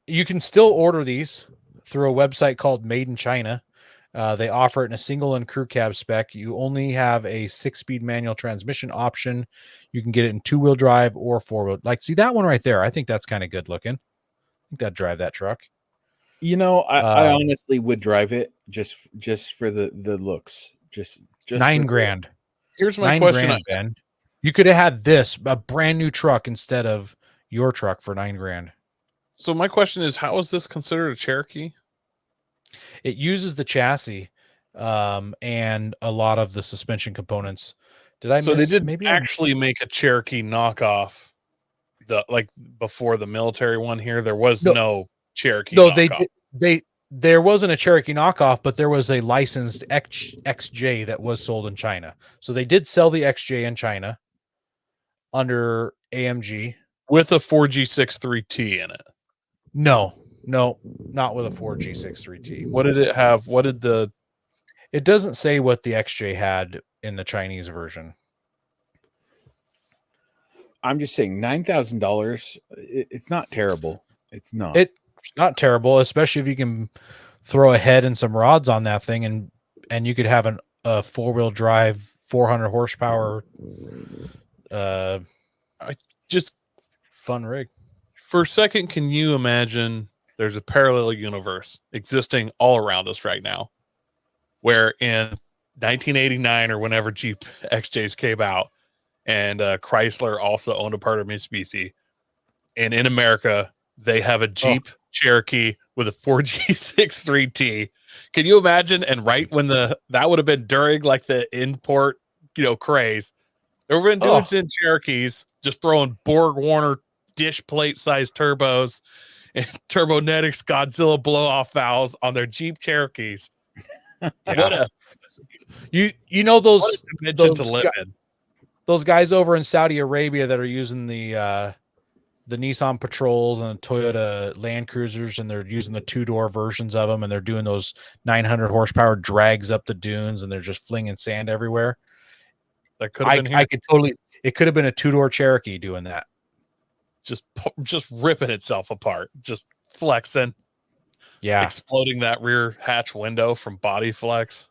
You can still order these through a website called Made in China. They offer it in a single and crew cab spec. You only have a 6-speed manual transmission option. You can get it in 2-wheel drive or 4-wheel. Like, see that one right there? I think that's kind of good looking. I think I'd drive that truck. You know, I honestly would drive it just for the looks. Just $9,000. Here's my question, Ben. You could have had this, a brand new truck, instead of your truck for $9,000. So my question is, how is this considered a Cherokee? It uses the chassis and a lot of the suspension components. They did actually make a Cherokee knockoff. Before the military one here, there was no Cherokee. No, knockoff. there wasn't a Cherokee knockoff, but there was a licensed XJ that was sold in China. So they did sell the XJ in China under AMG with a 4G63T in it. No, not with a 4G63T. What did it have? It doesn't say what the XJ had in the Chinese version. I'm just saying $9,000. It's not terrible. It's not. It's not terrible, especially if you can throw a head and some rods on that thing, and you could have a 4-wheel drive 400 horsepower Just fun rig. for a second, can you imagine there's a parallel universe existing all around us right now, where in 1989 or whenever Jeep XJs came out, and Chrysler also owned a part of Mitsubishi, and in America they have a Jeep Cherokee with a 4G63T. Can you imagine? And right when that would have been during like the import, craze, there would have been dudes in Cherokees just throwing Borg Warner dish plate sized turbos and Turbonetics Godzilla blow off valves on their Jeep Cherokees. Yeah. You know those those guys over in Saudi Arabia that are using the Nissan Patrols and the Toyota Land Cruisers, and they're using the 2-door versions of them, and they're doing those 900 horsepower drags up the dunes, and they're just flinging sand everywhere. That could have been here. I could totally. It could have been a 2-door Cherokee doing that. Just ripping itself apart, just flexing. Yeah, exploding that rear hatch window from body flex.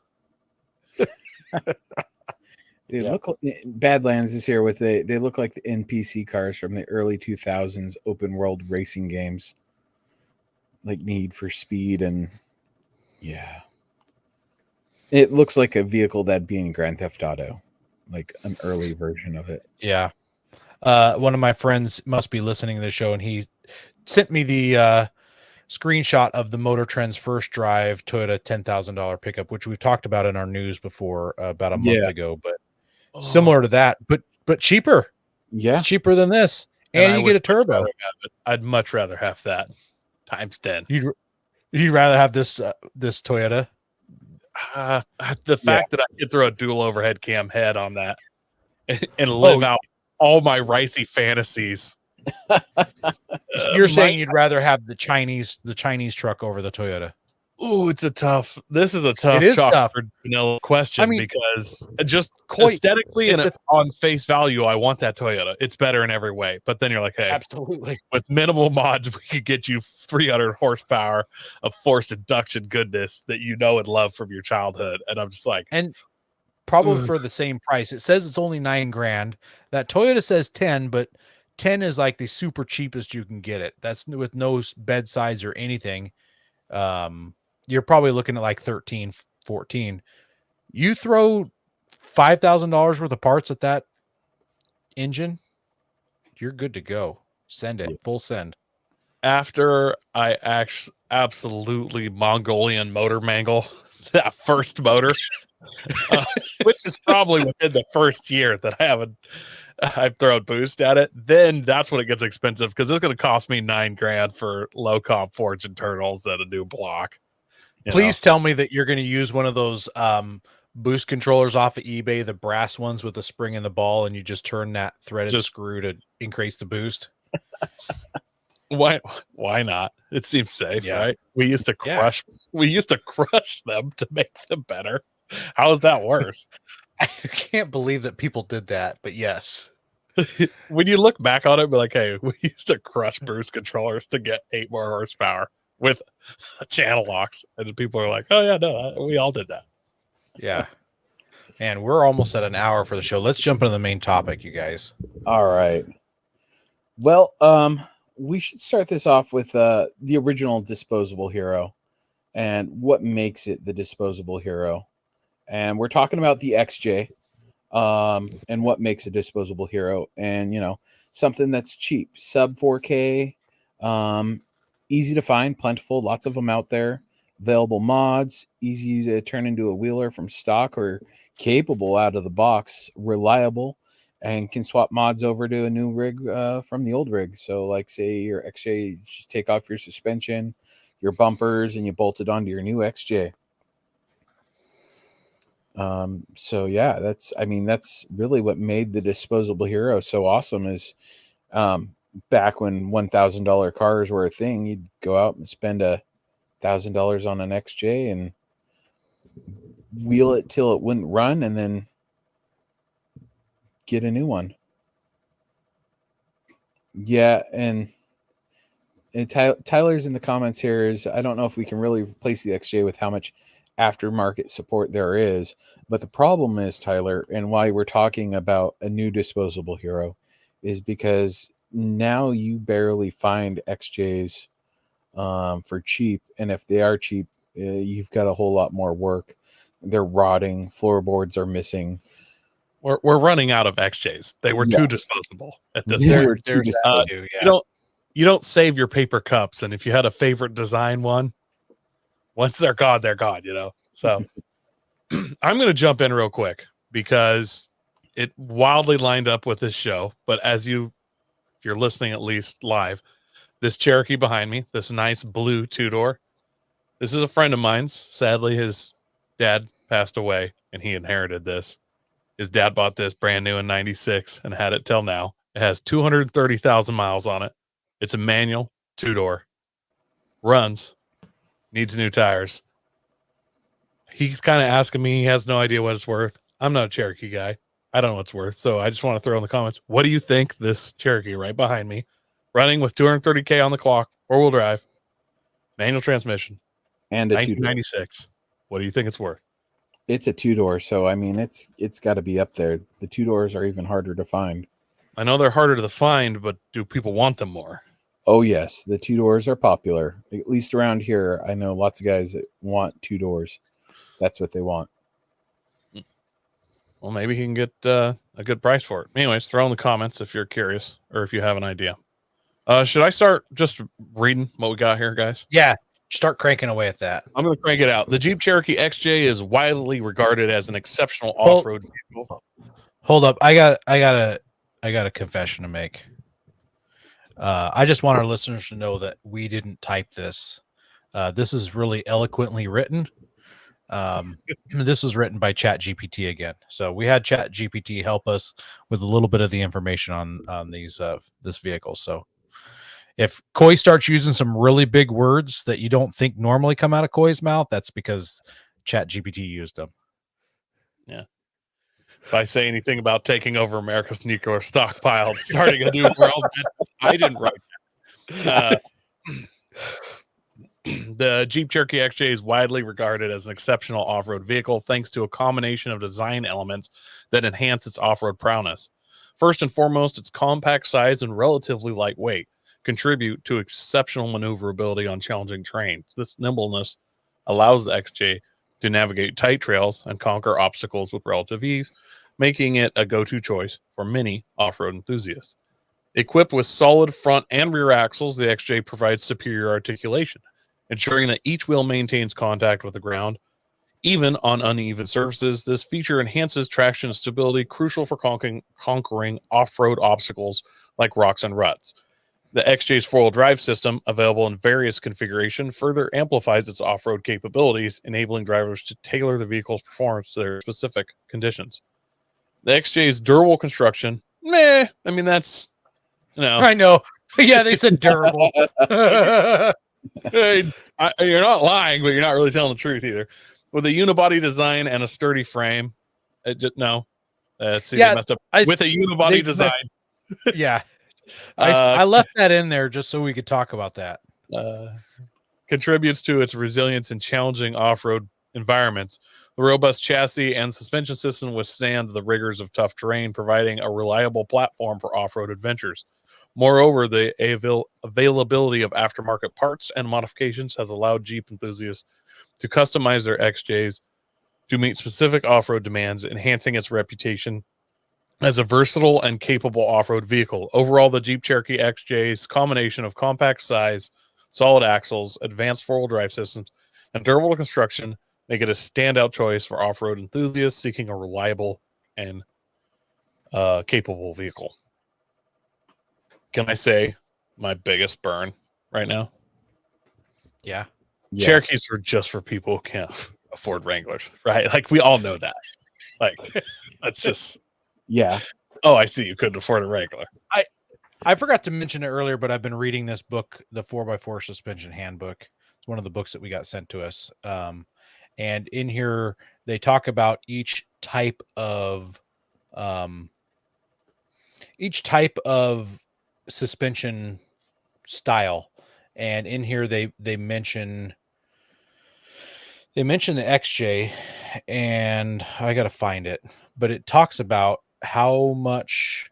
They look like, Badlands is here with they look like the NPC cars from the early 2000s open world racing games, like Need for Speed, and it looks like a vehicle that'd be in Grand Theft Auto, like an early version of it. Yeah. One of my friends must be listening to the show, and he sent me the screenshot of the Motor Trend's first drive Toyota $10,000 pickup, which we've talked about in our news before about a month ago, but similar to that, but cheaper. Yeah, it's cheaper than this, and you get a turbo. I'd much rather have that times 10. You'd rather have this Toyota. The fact that I could throw a dual overhead cam head on that and live out all my ricey fantasies. You're saying you'd rather have the Chinese truck over the Toyota? Oh, this is a tough chocolate for vanilla question, because just aesthetically and on face value, I want that Toyota. It's better in every way. But then you're like, hey, absolutely, with minimal mods, we could get you 300 horsepower of forced induction goodness that and love from your childhood. And I'm just like, and probably for the same price. It says it's only $9,000. That Toyota says 10, but 10 is like the super cheapest you can get it. That's with no bedsides or anything. You're probably looking at like 13, 14. You throw $5,000 worth of parts at that engine, you're good to go. Send it, full send. After I absolutely Mongolian motor mangle that first motor, which is probably within the first year that I've thrown boost at it, then that's when it gets expensive, because it's going to cost me $9,000 for low comp forge internals and a new block. Please tell me that you're going to use one of those boost controllers off of eBay, the brass ones with the spring in the ball, and you just turn that threaded screw to increase the boost. Why not? It seems safe, right? We used to crush them to make them better. How is that worse? I can't believe that people did that, but yes. When you look back on it, be like, hey, we used to crush boost controllers to get 8 more horsepower with channel locks, and people are like, oh yeah, no, we all did that. Yeah. And we're almost at an hour for the show. Let's jump into the main topic, you guys. All right. Well, we should start this off with the original Disposable Hero and what makes it the Disposable Hero. And we're talking about the XJ and what makes a Disposable Hero. And, something that's cheap, sub 4K, easy to find, plentiful, lots of them out there, available mods, easy to turn into a wheeler from stock or capable out of the box, reliable, and can swap mods over to a new rig from the old rig. So like say your XJ, you just take off your suspension, your bumpers, and you bolt it onto your new XJ. So yeah, that's really what made the Disposable Hero so awesome is back when $1,000 cars were a thing, you'd go out and spend $1,000 on an XJ and wheel it till it wouldn't run, and then get a new one. Yeah, and Tyler's in the comments here is, I don't know if we can really replace the XJ with how much aftermarket support there is, but the problem is, Tyler, and why we're talking about a new disposable hero is because now you barely find XJs for cheap, and if they are cheap, you've got a whole lot more work. They're rotting, floorboards are missing. We're running out of XJs. They were too disposable at this They point. were too There's disposable. that too, yeah. You don't save your paper cups, and if you had a favorite design one, once they're gone, you know. So I'm going to jump in real quick because it wildly lined up with this show. But if you're listening at least live, this Cherokee behind me, this nice blue two-door, this is a friend of mine's. Sadly, his dad passed away, and he inherited this. His dad bought this brand new in '96 and had it till now. It has 230,000 miles on it. It's a manual, two-door, runs, needs new tires. He's kind of asking me. He has no idea what it's worth. I'm not a Cherokee guy. I don't know what it's worth. So I just want to throw in the comments, what do you think this Cherokee right behind me, running with 230K on the clock, four-wheel drive, manual transmission, And a 1996, what do you think it's worth? It's a two-door, so I mean it's got to be up there. The two-doors are even harder to find. I know they're harder to find, but do people want them more? Oh yes, the two-doors are popular. At least around here, I know lots of guys that want two doors. That's what they want. Well, maybe he can get a good price for it. Anyways, throw in the comments if you're curious or if you have an idea. Should I start just reading what we got here, guys? Yeah, start cranking away at that. I'm going to crank it out. The Jeep Cherokee XJ is widely regarded as an exceptional off-road vehicle. Hold up, I got a confession to make. I just want our listeners to know that we didn't type this. This is really eloquently written. This was written by ChatGPT again. So we had ChatGPT help us with a little bit of the information on this vehicle. So if Coy starts using some really big words that you don't think normally come out of Coy's mouth, that's because ChatGPT used them. Yeah. If I say anything about taking over America's nuclear stockpile, starting a new world, I didn't write that. The Jeep Cherokee XJ is widely regarded as an exceptional off-road vehicle thanks to a combination of design elements that enhance its off-road prowess. First and foremost, its compact size and relatively lightweight contribute to exceptional maneuverability on challenging terrain. This nimbleness allows the XJ to navigate tight trails and conquer obstacles with relative ease, making it a go-to choice for many off-road enthusiasts. Equipped with solid front and rear axles, the XJ provides superior articulation, ensuring that each wheel maintains contact with the ground. Even on uneven surfaces, this feature enhances traction and stability, crucial for conquering off-road obstacles like rocks and ruts. The XJ's four-wheel drive system, available in various configurations, further amplifies its off-road capabilities, enabling drivers to tailor the vehicle's performance to their specific conditions. The XJ's durable construction, I mean, that's, I know. Yeah, they said durable. Hey, you're not lying, but you're not really telling the truth either. With a unibody design and a sturdy frame, they messed up. With a unibody design, yeah, I left that in there just so we could talk about that. Contributes to its resilience in challenging off-road environments. The robust chassis and suspension system withstand the rigors of tough terrain, providing a reliable platform for off-road adventures. Moreover, the availability of aftermarket parts and modifications has allowed Jeep enthusiasts to customize their XJs to meet specific off-road demands, enhancing its reputation as a versatile and capable off-road vehicle. Overall, the Jeep Cherokee XJ's combination of compact size, solid axles, advanced four-wheel drive systems, and durable construction make it a standout choice for off-road enthusiasts seeking a reliable and capable vehicle. Can I say my biggest burn right now? Yeah. Cherokees are just for people who can't afford Wranglers, right? Like, we all know that. Like, that's just... Yeah. Oh, I see. You couldn't afford a Wrangler. I forgot to mention it earlier, but I've been reading this book, the 4x4 Suspension Handbook. It's one of the books that we got sent to us. And in here, they talk about each type of each type of suspension style, and in here they mention the XJ, and I got to find it, but it talks about how much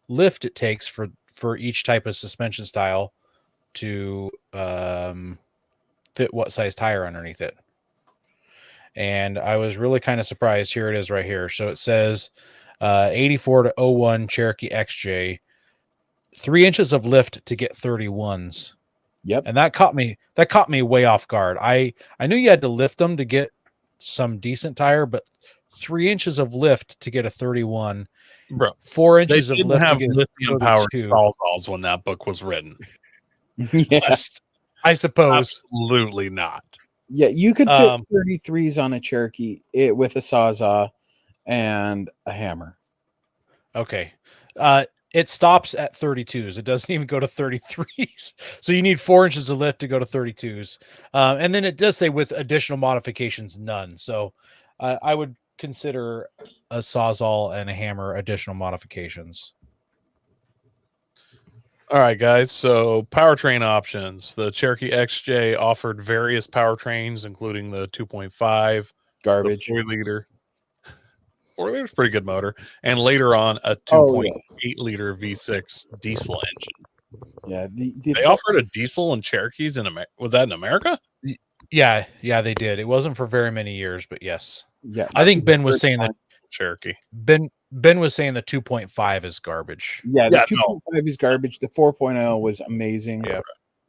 lift it takes for each type of suspension style to fit what size tire underneath it. And I was really kind of surprised. Here it is right here. So it says 84 to 01 Cherokee XJ, 3 inches of lift to get 31s. Yep. And that caught me way off guard. I knew you had to lift them to get some decent tire, but 3 inches of lift to get a 31, Bro, 4 they inches of didn't lift to have get a lithium powered 32. sawzalls when that book was written. Yeah. I suppose. Absolutely not. Yeah, you could fit 33s on a Cherokee with a Sawzall and a hammer. Okay. It stops at 32s. It doesn't even go to 33s. So you need 4 inches of lift to go to 32s. And then it does say with additional modifications, none. So I would consider a Sawzall and a hammer additional modifications. All right, guys. So powertrain options. The Cherokee XJ offered various powertrains, including the 2.5, Garbage. the 4-liter. 4-liter's pretty good motor. And later on, a 2.8-liter V6 diesel engine. Yeah. They offered a diesel in Cherokees in America. Was that in America? Yeah, they did. It wasn't for very many years, but yes. Yeah. I think Ben was saying that Cherokee. Ben was saying the 2.5 is garbage. Yeah, the 2.5 is garbage. The 4.0 was amazing. Yeah.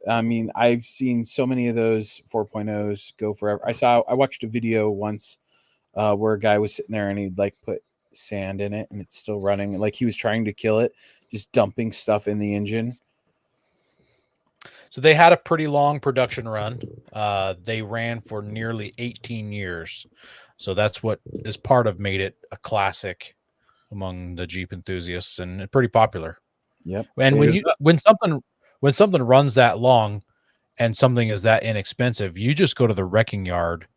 I mean, I've seen so many of those 4.0s go forever. I watched a video once where a guy was sitting there and he'd like put sand in it and it's still running. Like he was trying to kill it, just dumping stuff in the engine. So they had a pretty long production run. They ran for nearly 18 years. So that's what is part of made it a classic among the Jeep enthusiasts and pretty popular. Yep. And when something runs that long and something is that inexpensive, you just go to the wrecking yard,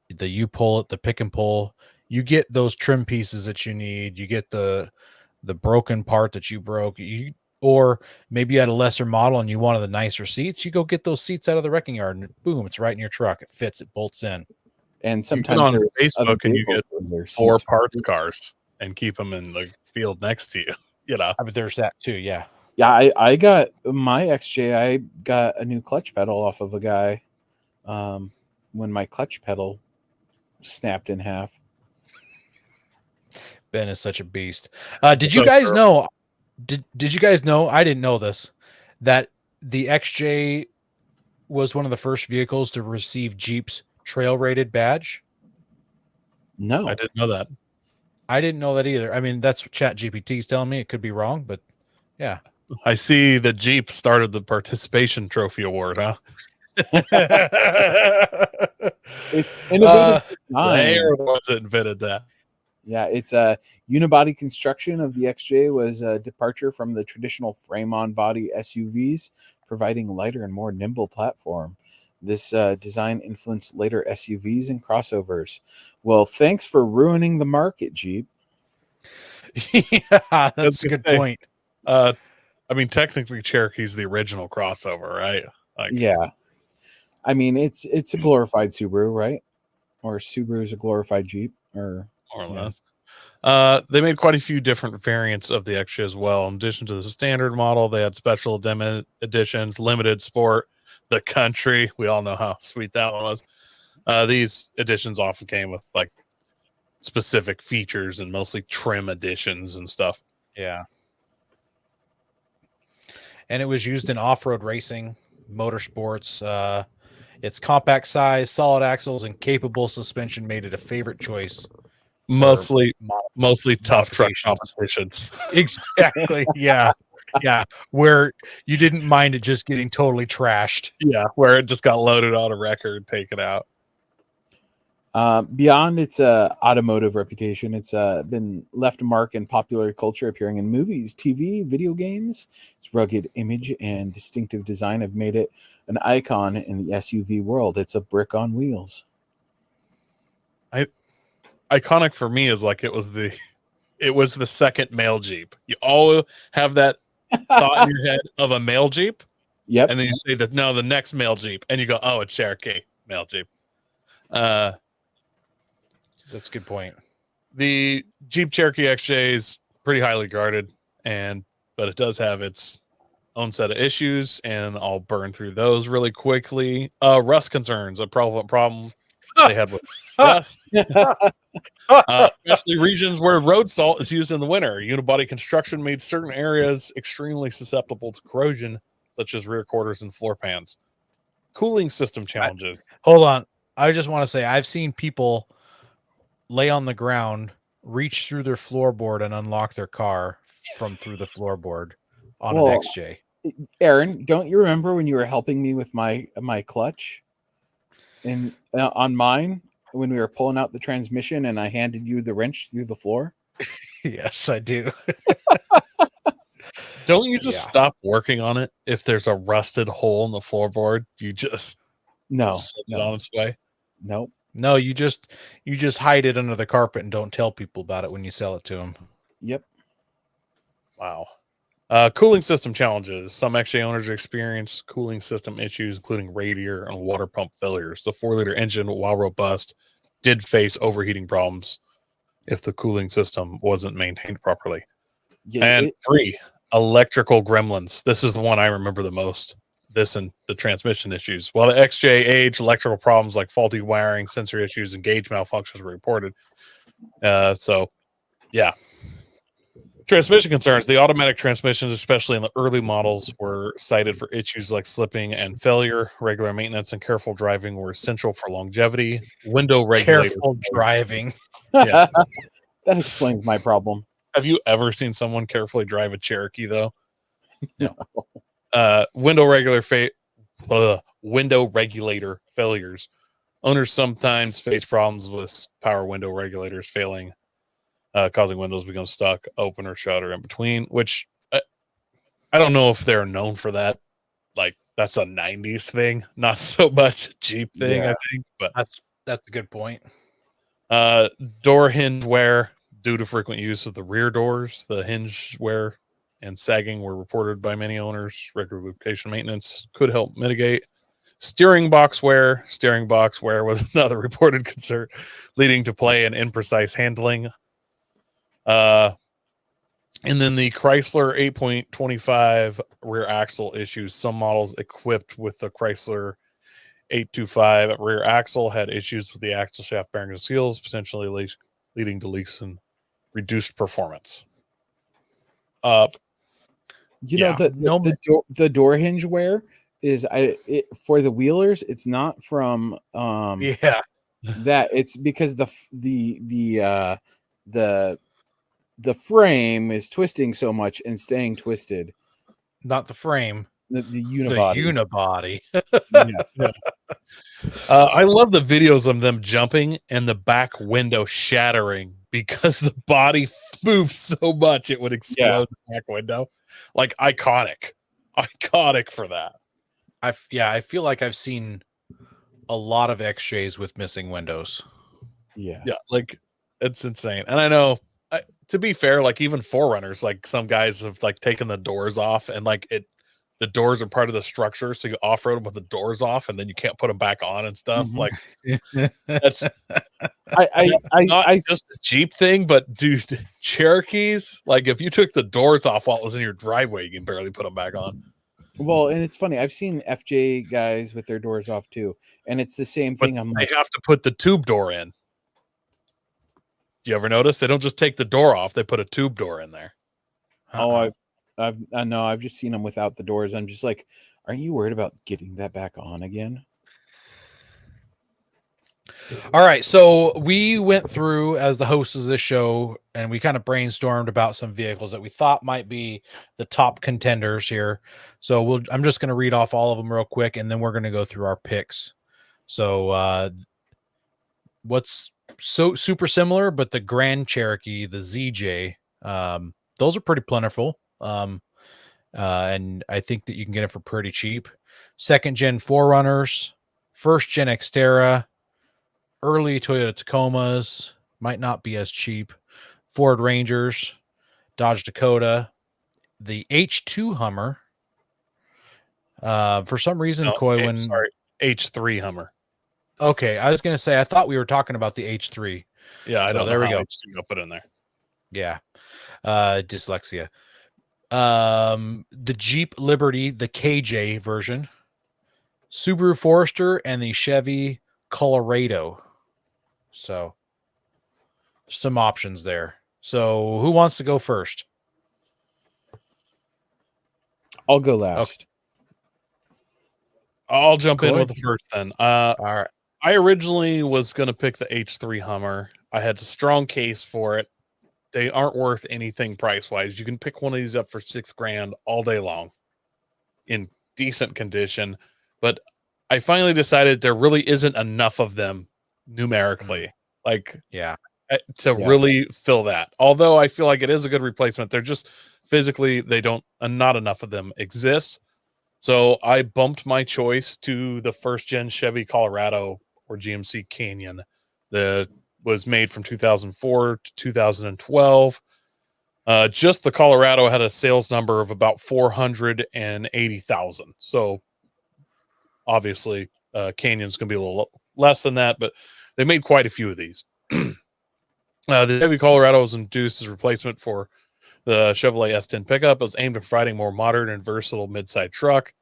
you pull it, the pick and pull, you get those trim pieces that you need, you get the broken part that you broke, or maybe you had a lesser model and you wanted the nicer seats, you go get those seats out of the wrecking yard and boom, it's right in your truck. It fits, it bolts in. And sometimes on Facebook and you get their 4 seats parts cars and keep them in the field next to you. You know, But there's that too. Yeah. Yeah, I got my XJ. I got a new clutch pedal off of a guy when my clutch pedal snapped in half. Ben is such a beast. Did you guys know? Did you guys know? I didn't know this, that the XJ was one of the first vehicles to receive Jeep's trail rated badge. No, I didn't know that. I didn't know that either. I mean, that's what Chat GPT is telling me. It could be wrong, but yeah. I see the Jeep started the participation trophy award, huh? it's innovative design. They are the ones that invented that. Yeah, it's a unibody construction of the XJ was a departure from the traditional frame-on body SUVs, providing lighter and more nimble platform. This design influenced later SUVs and crossovers. Well, thanks for ruining the market, Jeep. Yeah, that's a good point. I mean, technically, Cherokee's the original crossover, right? Like, yeah, I mean, it's a glorified Subaru, right? Or Subaru's a glorified Jeep, or more or less. They made quite a few different variants of the XJ as well. In addition to the standard model, they had special editions, limited sport, the country. We all know how sweet that one was. These editions often came with like specific features and mostly trim editions and stuff. Yeah. And it was used in off-road racing, motorsports. Its compact size, solid axles, and capable suspension made it a favorite choice. Mostly tough truck competitions. Exactly. Yeah. Yeah. Where you didn't mind it just getting totally trashed. Yeah. Where it just got loaded on a record, taken out. Beyond its automotive reputation, it's been left a mark in popular culture, appearing in movies, TV, video games. Its rugged image and distinctive design have made it an icon in the SUV world. It's a brick on wheels. Iconic for me is like it was the It was the second male Jeep. You all have that thought in your head of a male Jeep, Yep. and then you say that no, the next male Jeep, and you go, oh, it's Cherokee male Jeep. That's a good point. The Jeep Cherokee XJ is pretty highly guarded, but it does have its own set of issues, and I'll burn through those really quickly. Rust concerns, a prevalent problem they had with rust, especially regions where road salt is used in the winter. Unibody construction made certain areas extremely susceptible to corrosion, such as rear quarters and floor pans. Cooling system challenges. Hold on. I just want to say I've seen people lay on the ground, reach through their floorboard, and unlock their car from through the floorboard on an XJ. Aaron, don't you remember when you were helping me with my clutch? And on mine, when we were pulling out the transmission and I handed you the wrench through the floor? Yes, I do. Don't you just stop working on it if there's a rusted hole in the floorboard? You just set it on its way? Nope. No, you just hide it under the carpet and don't tell people about it when you sell it to them. Yep. Wow. Cooling system challenges. Some XJ owners experience cooling system issues, including radiator and water pump failures. The 4-liter engine, while robust, did face overheating problems if the cooling system wasn't maintained properly. Yeah, and 3, electrical gremlins. This is the one I remember the most. This and the transmission issues. While the XJ age, electrical problems like faulty wiring, sensor issues, and gauge malfunctions were reported. Transmission concerns. The automatic transmissions, especially in the early models, were cited for issues like slipping and failure. Regular maintenance and careful driving were essential for longevity. Window regulator. Careful driving. Yeah. That explains my problem. Have you ever seen someone carefully drive a Cherokee, though? No. Window regulator failures. Owners sometimes face problems with power window regulators failing, causing windows to become stuck, open or shut, or in between, which I don't know if they're known for that. Like, that's a 90s thing, not so much a Jeep thing, I think. But that's a good point. Door hinge wear due to frequent use of the rear doors. The hinge wear and sagging were reported by many owners. Regular lubrication maintenance could help mitigate. Steering box wear was another reported concern, leading to play and imprecise handling. And then the Chrysler 8.25 rear axle issues. Some models equipped with the Chrysler 825 rear axle had issues with the axle shaft bearings and seals, potentially leading to leaks and reduced performance. The door hinge wear is for the wheelers. It's not from that. It's because the frame is twisting so much and staying twisted. Not the frame. The unibody. Yeah. I love the videos of them jumping and the back window shattering because the body moved so much it would explode the back window. Like, iconic for that. I feel like I've seen a lot of XJs with missing windows. Yeah, like, it's insane. And I know, to be fair, like, even Forerunners, like, some guys have like taken the doors off, and like the doors are part of the structure, so you off-road them with the doors off, and then you can't put them back on and stuff. Mm-hmm. Like, that's I just a Jeep thing, but dude, Cherokees, like, if you took the doors off while it was in your driveway, you can barely put them back on. Well, and it's funny. I've seen FJ guys with their doors off too, and it's the same thing. They have to put the tube door in. Do you ever notice they don't just take the door off; they put a tube door in there? Oh, I know. I've just seen them without the doors. I'm just like, aren't you worried about getting that back on again? All right, so we went through as the hosts of this show, and we kind of brainstormed about some vehicles that we thought might be the top contenders here. So I'm just going to read off all of them real quick, and then we're going to go through our picks. So what's so super similar, but the Grand Cherokee, the ZJ, those are pretty plentiful. And I think that you can get it for pretty cheap. Second gen Forerunners, first gen Xterra, early Toyota Tacomas might not be as cheap. Ford Rangers, Dodge Dakota, the H2 Hummer. For some reason, sorry, H3 Hummer. Okay, I was going to say, I thought we were talking about the H3. Yeah, I So don't there know we how go. H2 got put in there. Yeah. Dyslexia. The Jeep Liberty, the KJ version, Subaru Forester, and the Chevy Colorado. So some options there. So who wants to go first? I'll go last. I'll jump in Coy? with the first then. All right. I originally was going to pick the H3 Hummer. I had a strong case for it. They aren't worth anything price wise. You can pick one of these up for $6,000 all day long in decent condition. But I finally decided there really isn't enough of them numerically, like Yeah. to really fill that. Although I feel like it is a good replacement, they're just physically, they don't, not enough of them exist. So I bumped my choice to the first gen Chevy Colorado or GMC Canyon that was made from 2004 to 2012. Just the Colorado had a sales number of about 480,000. So obviously, Canyon's going to be a little less than that, but they made quite a few of these. The Chevy Colorado was introduced as a replacement for the Chevrolet S10 pickup. It was aimed at providing more modern and versatile mid-size truck.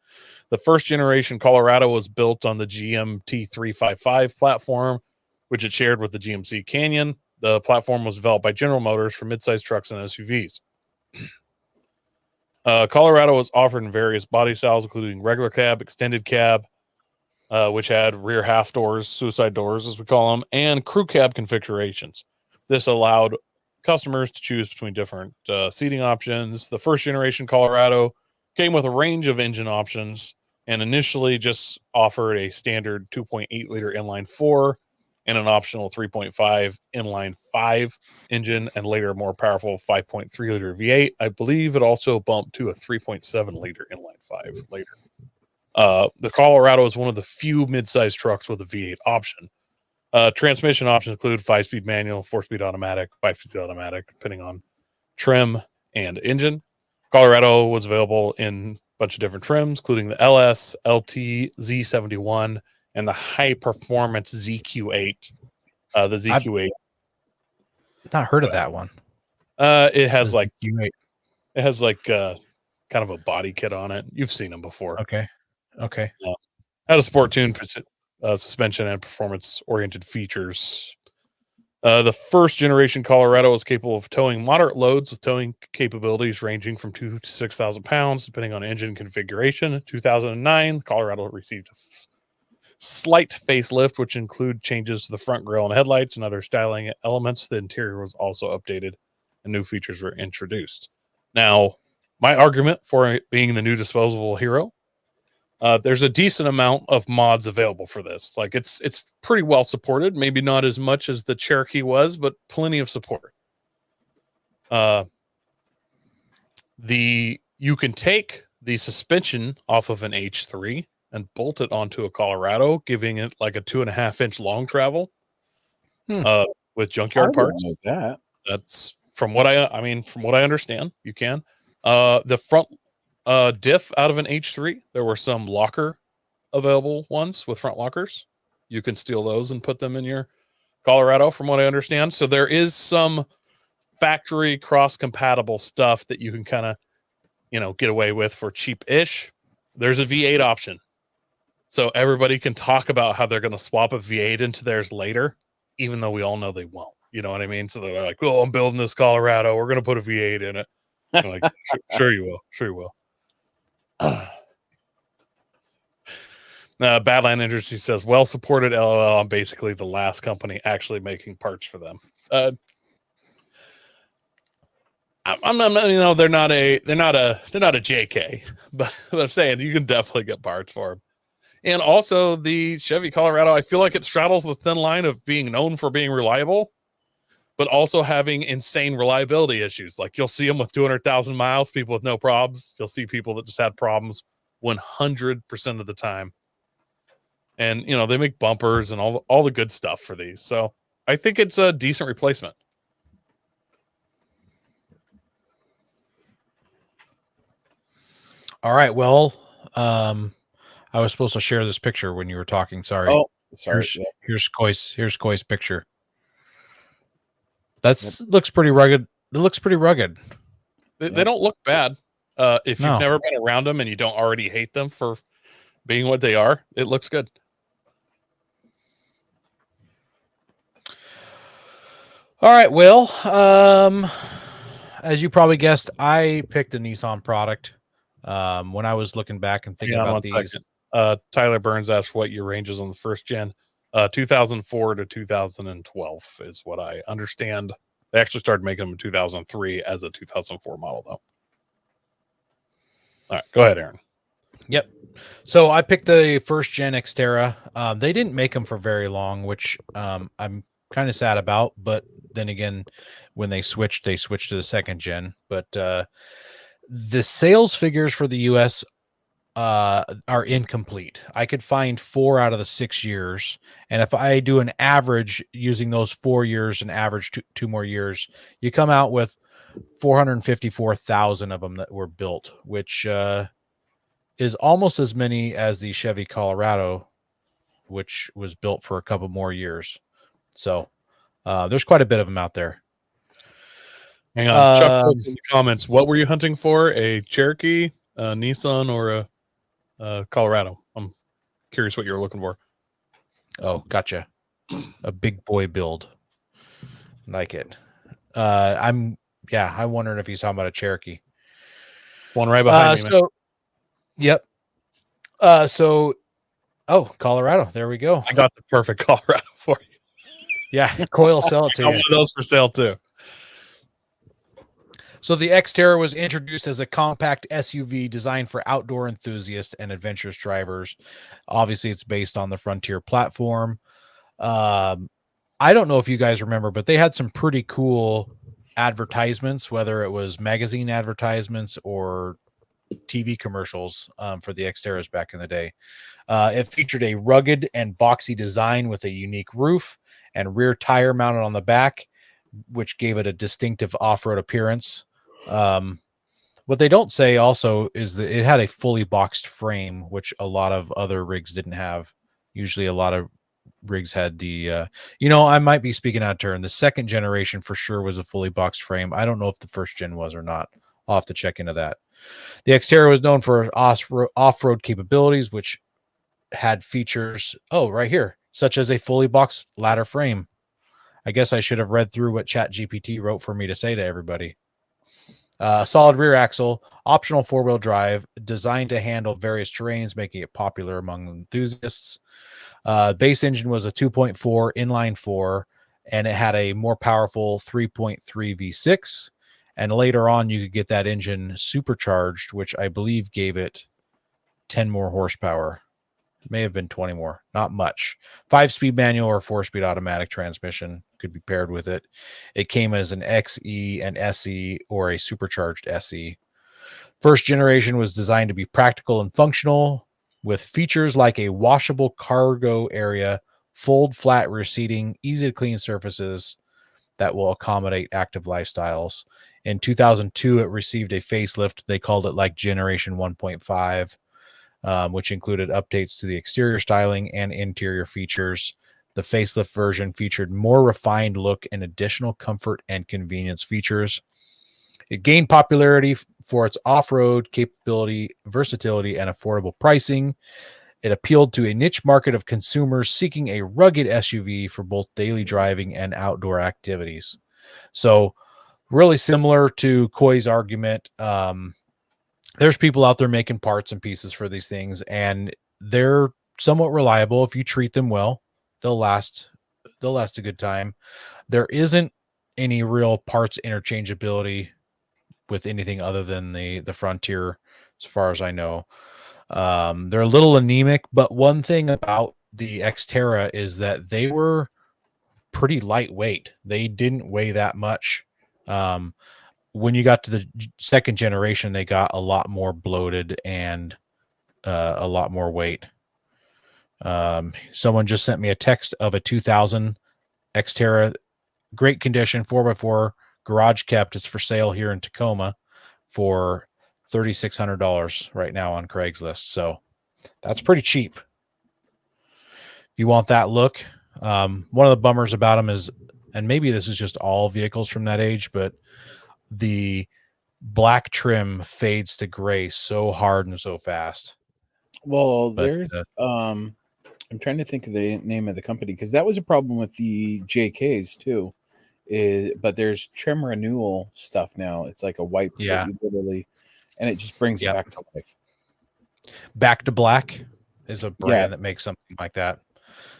The first generation Colorado was built on the GMT 355 platform, which it shared with the GMC Canyon. The platform was developed by General Motors for mid-size trucks and SUVs. Colorado was offered in various body styles, including regular cab, extended cab, which had rear half doors, suicide doors, as we call them, and crew cab configurations. This allowed customers to choose between different seating options. The first generation Colorado came with a range of engine options and initially just offered a standard 2.8 liter inline 4 and an optional 3.5 inline 5 engine, and later a more powerful 5.3 liter V8. I believe it also bumped to a 3.7 liter inline 5 later. The Colorado is one of the few mid-sized trucks with a V8 option. Transmission options include 5-speed manual, 4-speed automatic, 5-speed automatic, depending on trim and engine. Colorado was available in a bunch of different trims, including the LS, LT, Z71, and the high-performance ZQ8. The ZQ8. I've not heard of that one. It has like ZQ8. it has like kind of a body kit on it. You've seen them before. Okay. Had a sport tune, suspension, and performance-oriented features. The first generation Colorado was capable of towing moderate loads with towing capabilities ranging from 2,000 to 6,000 pounds, depending on engine configuration. In 2009, Colorado received a slight facelift, which include changes to the front grille and headlights and other styling elements. The interior was also updated and new features were introduced. Now, my argument for it being the new disposable hero, there's a decent amount of mods available for this. Like it's pretty well supported. Maybe not as much as the Cherokee was, but plenty of support. You can take the suspension off of an H3 and bolt it onto a Colorado, giving it like a 2.5-inch long travel. With junkyard parts. Like that. That's from what I understand. You can. The front diff out of an H3, there were some locker available ones with front lockers. You can steal those and put them in your Colorado, from what I understand. So there is some factory cross compatible stuff that you can kind of, get away with for cheap-ish. There's a V8 option. So everybody can talk about how they're going to swap a V8 into theirs later, even though we all know they won't. You know what I mean? So they're like, "Oh, I'm building this Colorado. We're going to put a V8 in it." I'm like, sure you will. Sure you will. Badland Industry says, well supported, LOL. I'm basically the last company actually making parts for them. I'm not, they're not a JK, but I'm saying you can definitely get parts for them. And also the Chevy Colorado, I feel like it straddles the thin line of being known for being reliable, but also having insane reliability issues. Like you'll see them with 200,000 miles, people with no problems. You'll see people that just had problems 100% of the time. And, they make bumpers and all the good stuff for these. So I think it's a decent replacement. All right. Well, I was supposed to share this picture when you were talking. Sorry. Oh, sorry. Here's Koi's picture. Looks pretty rugged. It looks pretty rugged. They don't look bad. If No. you've never been around them and you don't already hate them for being what they are, it looks good. All right. Well, as you probably guessed, I picked a Nissan product. When I was looking back and thinking Hang on about one these. second. Tyler Burns asked what your range is on the first gen. 2004 to 2012 is what I understand. They actually started making them in 2003 as a 2004 model, though. All right, go ahead, Aaron. Yep. So I picked the first gen Xterra. They didn't make them for very long, which I'm kind of sad about. But then again, when they switched to the second gen. But the sales figures for the U.S. Are incomplete. I could find 4 out of the 6 years, and if I do an average using those 4 years and average two more years, you come out with 454,000 of them that were built, which is almost as many as the Chevy Colorado, which was built for a couple more years. So there's quite a bit of them out there. Hang on. Chuck puts in the comments, what were you hunting for? A Cherokee, a Nissan, or a Colorado? I'm curious what you were looking for. Oh, gotcha. A big boy build. Like it. I'm wondering if he's talking about a Cherokee. One right behind me. Man. Yep. Colorado. There we go. I got the perfect Colorado for you. Yeah, Coil sell it to I you. want those for sale too. So the Xterra was introduced as a compact SUV designed for outdoor enthusiasts and adventurous drivers. Obviously, it's based on the Frontier platform. I don't know if you guys remember, but they had some pretty cool advertisements, whether it was magazine advertisements or TV commercials for the Xterras back in the day. It featured a rugged and boxy design with a unique roof and rear tire mounted on the back, which gave it a distinctive off-road appearance. What they don't say also is that it had a fully boxed frame, which a lot of other rigs didn't have. Usually a lot of rigs had the, I might be speaking out of turn. The second generation for sure was a fully boxed frame. I don't know if the first gen was or not. I'll have to check into that. The Xterra was known for off-road capabilities, which had features, right here, such as a fully boxed ladder frame. I guess I should have read through what ChatGPT wrote for me to say to everybody. Solid rear axle, optional four-wheel drive, designed to handle various terrains, making it popular among enthusiasts. Base engine was a 2.4 inline 4, and it had a more powerful 3.3 V6. And later on, you could get that engine supercharged, which I believe gave it 10 more horsepower. It may have been 20 more, not much. 5-speed manual or 4-speed automatic transmission could be paired with it. It came as an XE, an SE, or a supercharged SE. First generation was designed to be practical and functional, with features like a washable cargo area, fold flat rear seating, easy to clean surfaces that will accommodate active lifestyles. In 2002, it received a facelift. They called it like Generation 1.5, which included updates to the exterior styling and interior features. The facelift version featured more refined look and additional comfort and convenience features. It gained popularity for its off-road capability, versatility, and affordable pricing. It appealed to a niche market of consumers seeking a rugged SUV for both daily driving and outdoor activities. So really similar to Koi's argument. There's people out there making parts and pieces for these things, and they're somewhat reliable. If you treat them well, they'll last a good time. There isn't any real parts interchangeability with anything other than the Frontier, as far as I know. They're a little anemic, but one thing about the Xterra is that they were pretty lightweight. They didn't weigh that much. When you got to the second generation, they got a lot more bloated and a lot more weight. Someone just sent me a text of a 2000 Xterra, great condition, 4x4, garage kept. It's for sale here in Tacoma for $3,600 right now on Craigslist. So that's pretty cheap. If you want that look, one of the bummers about them is, and maybe this is just all vehicles from that age, but the black trim fades to gray so hard and so fast. Well, But, there's I'm trying to think of the name of the company, because that was a problem with the JKs too. But there's trim renewal stuff now. It's like a wipe Yeah. that you literally, and it just brings it Yep. back to life. Back to Black is a brand Yeah. that makes something like that.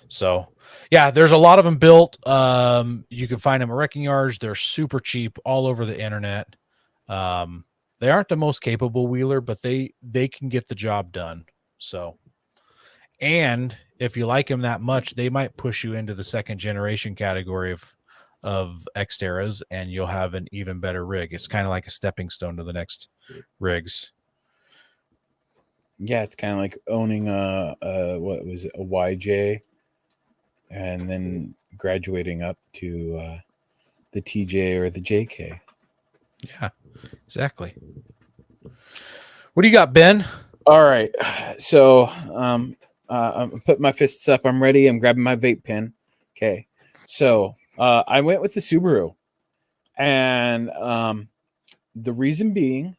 So yeah, there's a lot of them built. You can find them at wrecking yards. They're super cheap all over the internet. They aren't the most capable wheeler, but they can get the job done. So, and if you like them that much, they might push you into the second generation category of Xteras, and you'll have an even better rig. It's kind of like a stepping stone to the next rigs. Yeah, it's kind of like owning what was it, a YJ, and then graduating up to the TJ or the JK. Yeah, exactly. What do you got, Ben? All right, so I'm putting my fists up. I'm ready. I'm grabbing my vape pen. Okay, so I went with the Subaru, and the reason being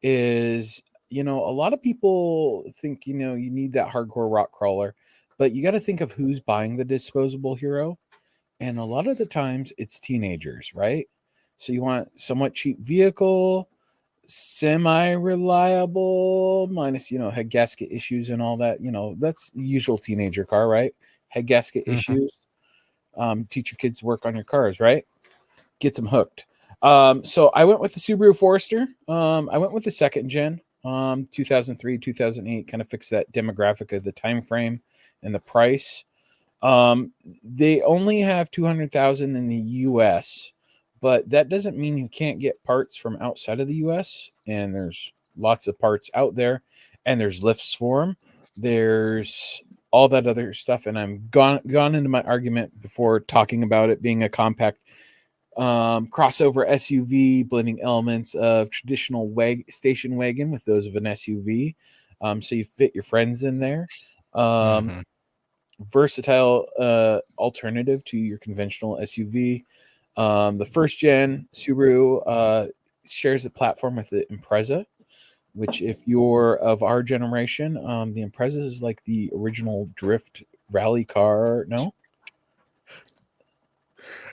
is, a lot of people think, you need that hardcore rock crawler, but you got to think of who's buying the disposable hero. And a lot of the times it's teenagers, right? So you want somewhat cheap vehicle, semi-reliable, minus, head gasket issues and all that. That's the usual teenager car, right? Head gasket issues. Teach your kids to work on your cars, right? Gets them hooked. So I went with the Subaru Forester. I went with the second gen, 2003, 2008, kind of fix that demographic of the time frame and the price. They only have 200,000 in the US, but that doesn't mean you can't get parts from outside of the US. And there's lots of parts out there, and there's lifts for them. There's all that other stuff. And I'm gone into my argument before talking about it being a compact crossover SUV, blending elements of traditional station wagon with those of an SUV. So you fit your friends in there. Versatile alternative to your conventional SUV. The first gen Subaru shares a platform with the Impreza, which, if you're of our generation, the Impreza is like the original drift rally car.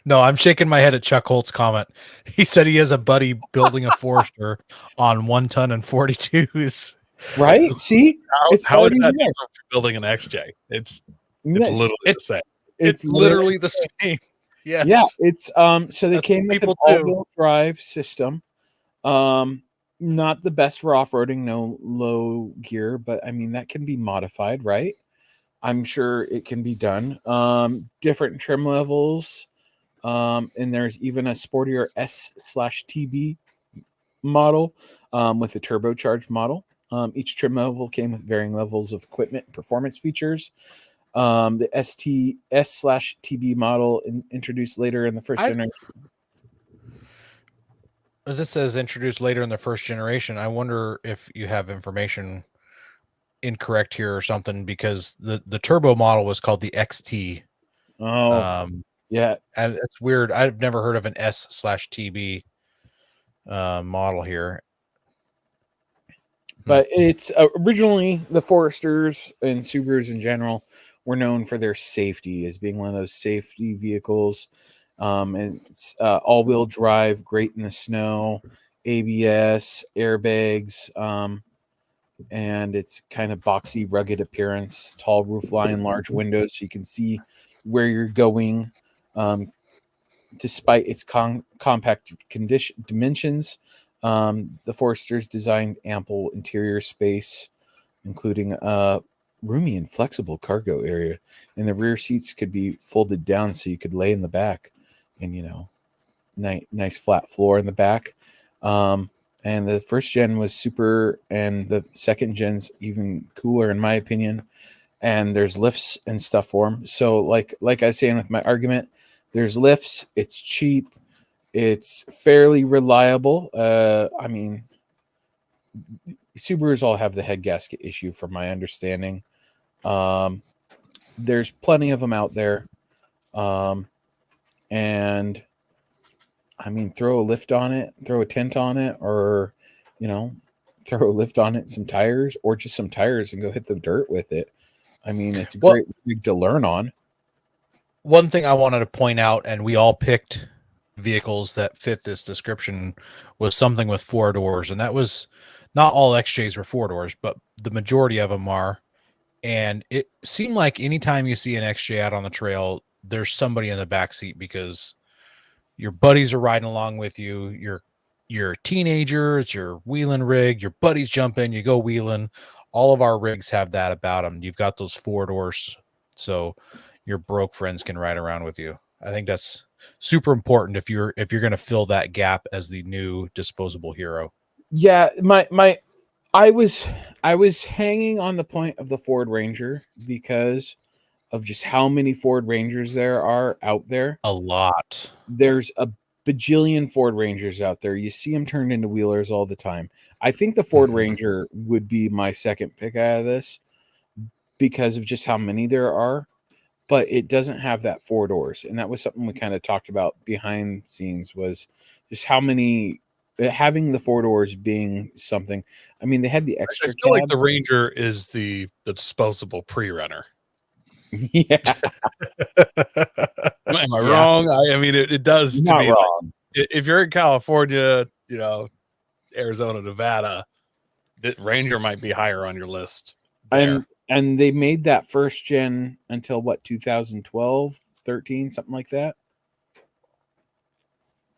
No, I'm shaking my head at Chuck Holt's comment. He said he has a buddy building a Forester on 1 ton and 42s. Right? See, How is that there. different from building an XJ? It's literally the same. It's literally the same. Yes. Yeah, it's so they That's came with an people do. all-wheel drive system. Not the best for off-roading, no low gear, but I mean that can be modified, right? I'm sure it can be done. Different trim levels. And there's even a sportier S/TB model with a turbocharged model. Each trim level came with varying levels of equipment and performance features. The S/TB model introduced later in the first generation. As it says introduced later in the first generation, I wonder if you have information incorrect here or something, because the turbo model was called the XT. Yeah, and it's weird. I've never heard of an S/TB model here. But it's originally the Foresters and Subarus in general were known for their safety as being one of those safety vehicles. And it's all-wheel drive, great in the snow, ABS, airbags, and it's kind of boxy, rugged appearance, tall roof line, large windows so you can see where you're going. Despite its compact dimensions, the Foresters designed ample interior space, including a roomy and flexible cargo area, and the rear seats could be folded down so you could lay in the back, and nice flat floor in the back. And the first gen was super, and the second gen's even cooler in my opinion. And there's lifts and stuff for them. So like I was saying with my argument, there's lifts. It's cheap. It's fairly reliable. I mean, Subarus all have the head gasket issue, from my understanding. There's plenty of them out there. And I mean, throw a lift on it, throw a tent on it, or, throw a lift on it, some tires, or just some tires and go hit the dirt with it. I mean, it's a great rig to learn on. One thing I wanted to point out, and we all picked vehicles that fit this description, was something with 4 doors. And that was not all XJs were 4 doors, but the majority of them are. And it seemed like anytime you see an XJ out on the trail, there's somebody in the back seat, because your buddies are riding along with you. You're a teenager, it's your wheeling rig, your buddies jump in, you go wheeling. All of our rigs have that about them. You've got those 4 doors, so your broke friends can ride around with you. I think that's super important if you're going to fill that gap as the new disposable hero. Yeah, I was hanging on the point of the Ford Ranger because of just how many Ford Rangers there are out there. A lot. There's a bajillion Ford Rangers out there. You see them turned into wheelers all the time. I think the Ford Ranger would be my second pick out of this because of just how many there are, but it doesn't have that 4 doors. And that was something we kind of talked about behind the scenes, was just how many, having the 4 doors being something. I mean, they had the extra I feel like the cabs. Ranger is the disposable pre-runner. Yeah. Am I wrong? I mean, it does to Not me. wrong. Like, if you're in California, Arizona, Nevada, the Ranger might be higher on your list. There. And they made that first gen until what, 2012, 13, something like that.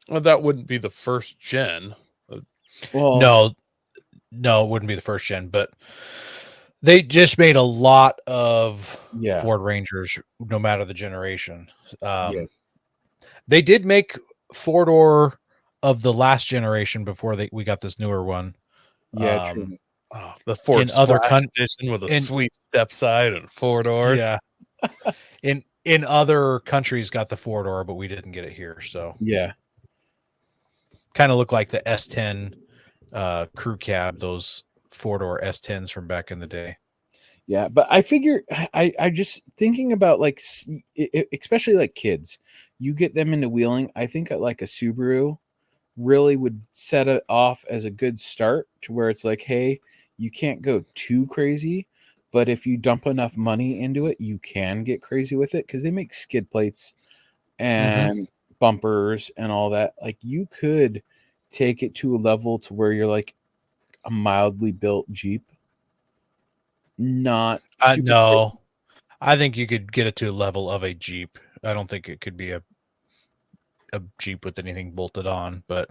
Well, that wouldn't be the first gen. Well, No, it wouldn't be the first gen, but they just made a lot of Ford Rangers, no matter the generation. They did make 4-door of the last generation before we got this newer one. Yeah, true. The Ford in other edition with a sweet step side and 4 doors. Yeah. in other countries got the 4-door, but we didn't get it here. So yeah, kind of look like the S10 crew cab, those 4-door S10s from back in the day. Yeah, but I figure I just thinking about, like, especially like kids, you get them into wheeling. I think like a Subaru really would set it off as a good start to where it's like, hey, you can't go too crazy, but if you dump enough money into it, you can get crazy with it, because they make skid plates and bumpers and all that. Like, you could take it to a level to where you're like a mildly built Jeep. Not no, I think you could get it to a level of a Jeep. I don't think it could be a Jeep with anything bolted on, but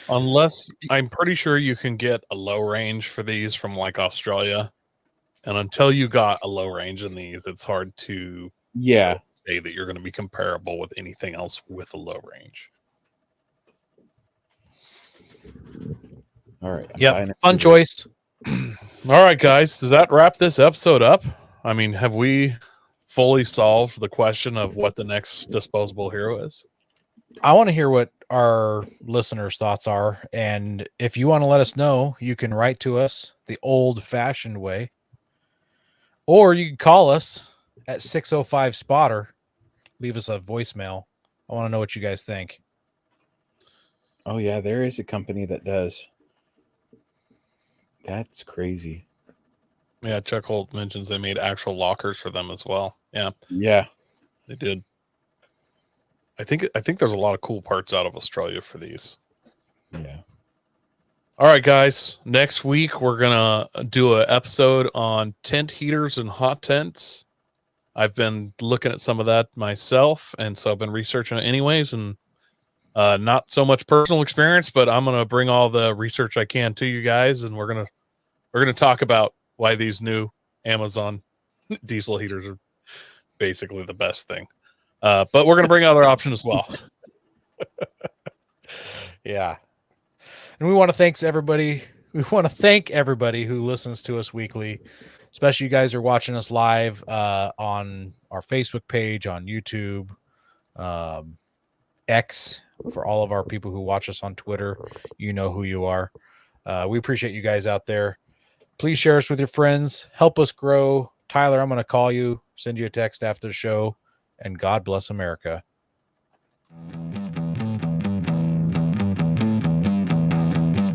unless, I'm pretty sure you can get a low range for these from like Australia, and until you got a low range in these, it's hard to say that you're going to be comparable with anything else with a low range. All right. Yeah, fun choice. All right, guys, does that wrap this episode up? I mean, have we fully solved the question of what the next disposable hero is? I want to hear what our listeners' thoughts are. And if you want to let us know, you can write to us the old-fashioned way. Or you can call us at 605-SPOTTER. Leave us a voicemail. I want to know what you guys think. Oh, yeah, there is a company that does. That's crazy. Yeah, Chuck Holt mentions they made actual lockers for them as well. Yeah, they did. I think there's a lot of cool parts out of Australia for these. Yeah. All right, guys. Next week we're gonna do an episode on tent heaters and hot tents. I've been looking at some of that myself, and so I've been researching it anyways, and not so much personal experience, but I'm gonna bring all the research I can to you guys, and we're gonna talk about why these new Amazon diesel heaters are basically the best thing. But we're going to bring other options as well. Yeah. And we want to thank everybody. We want to thank everybody who listens to us weekly, especially you guys who are watching us live on our Facebook page, on YouTube, X, for all of our people who watch us on Twitter. You know who you are. We appreciate you guys out there. Please share us with your friends. Help us grow. Tyler, I'm going to call you, send you a text after the show, and God bless America.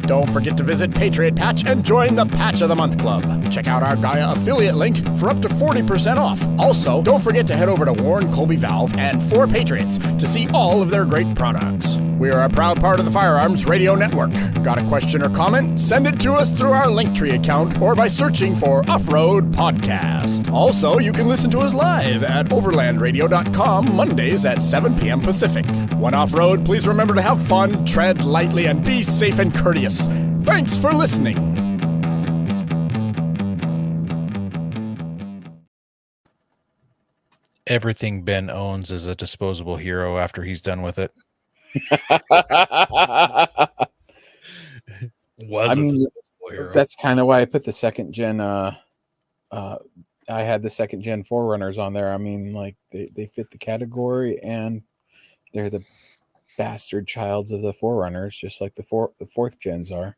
Don't forget to visit Patriot Patch and join the Patch of the Month Club. Check out our Gaia affiliate link for up to 40% off. Also, don't forget to head over to Warren Colby Valve and 4 Patriots to see all of their great products. We are a proud part of the Firearms Radio Network. Got a question or comment? Send it to us through our Linktree account or by searching for Off-Road Podcast. Also, you can listen to us live at overlandradio.com Mondays at 7 p.m. Pacific. When off-road, please remember to have fun, tread lightly, and be safe and courteous. Thanks for listening. Everything Ben owns is a disposable hero after he's done with it. That's kind of why I put the second gen. I had the second gen Forerunners on there. I mean, like they fit the category, and they're the bastard childs of the Forerunners, just like the fourth gens are.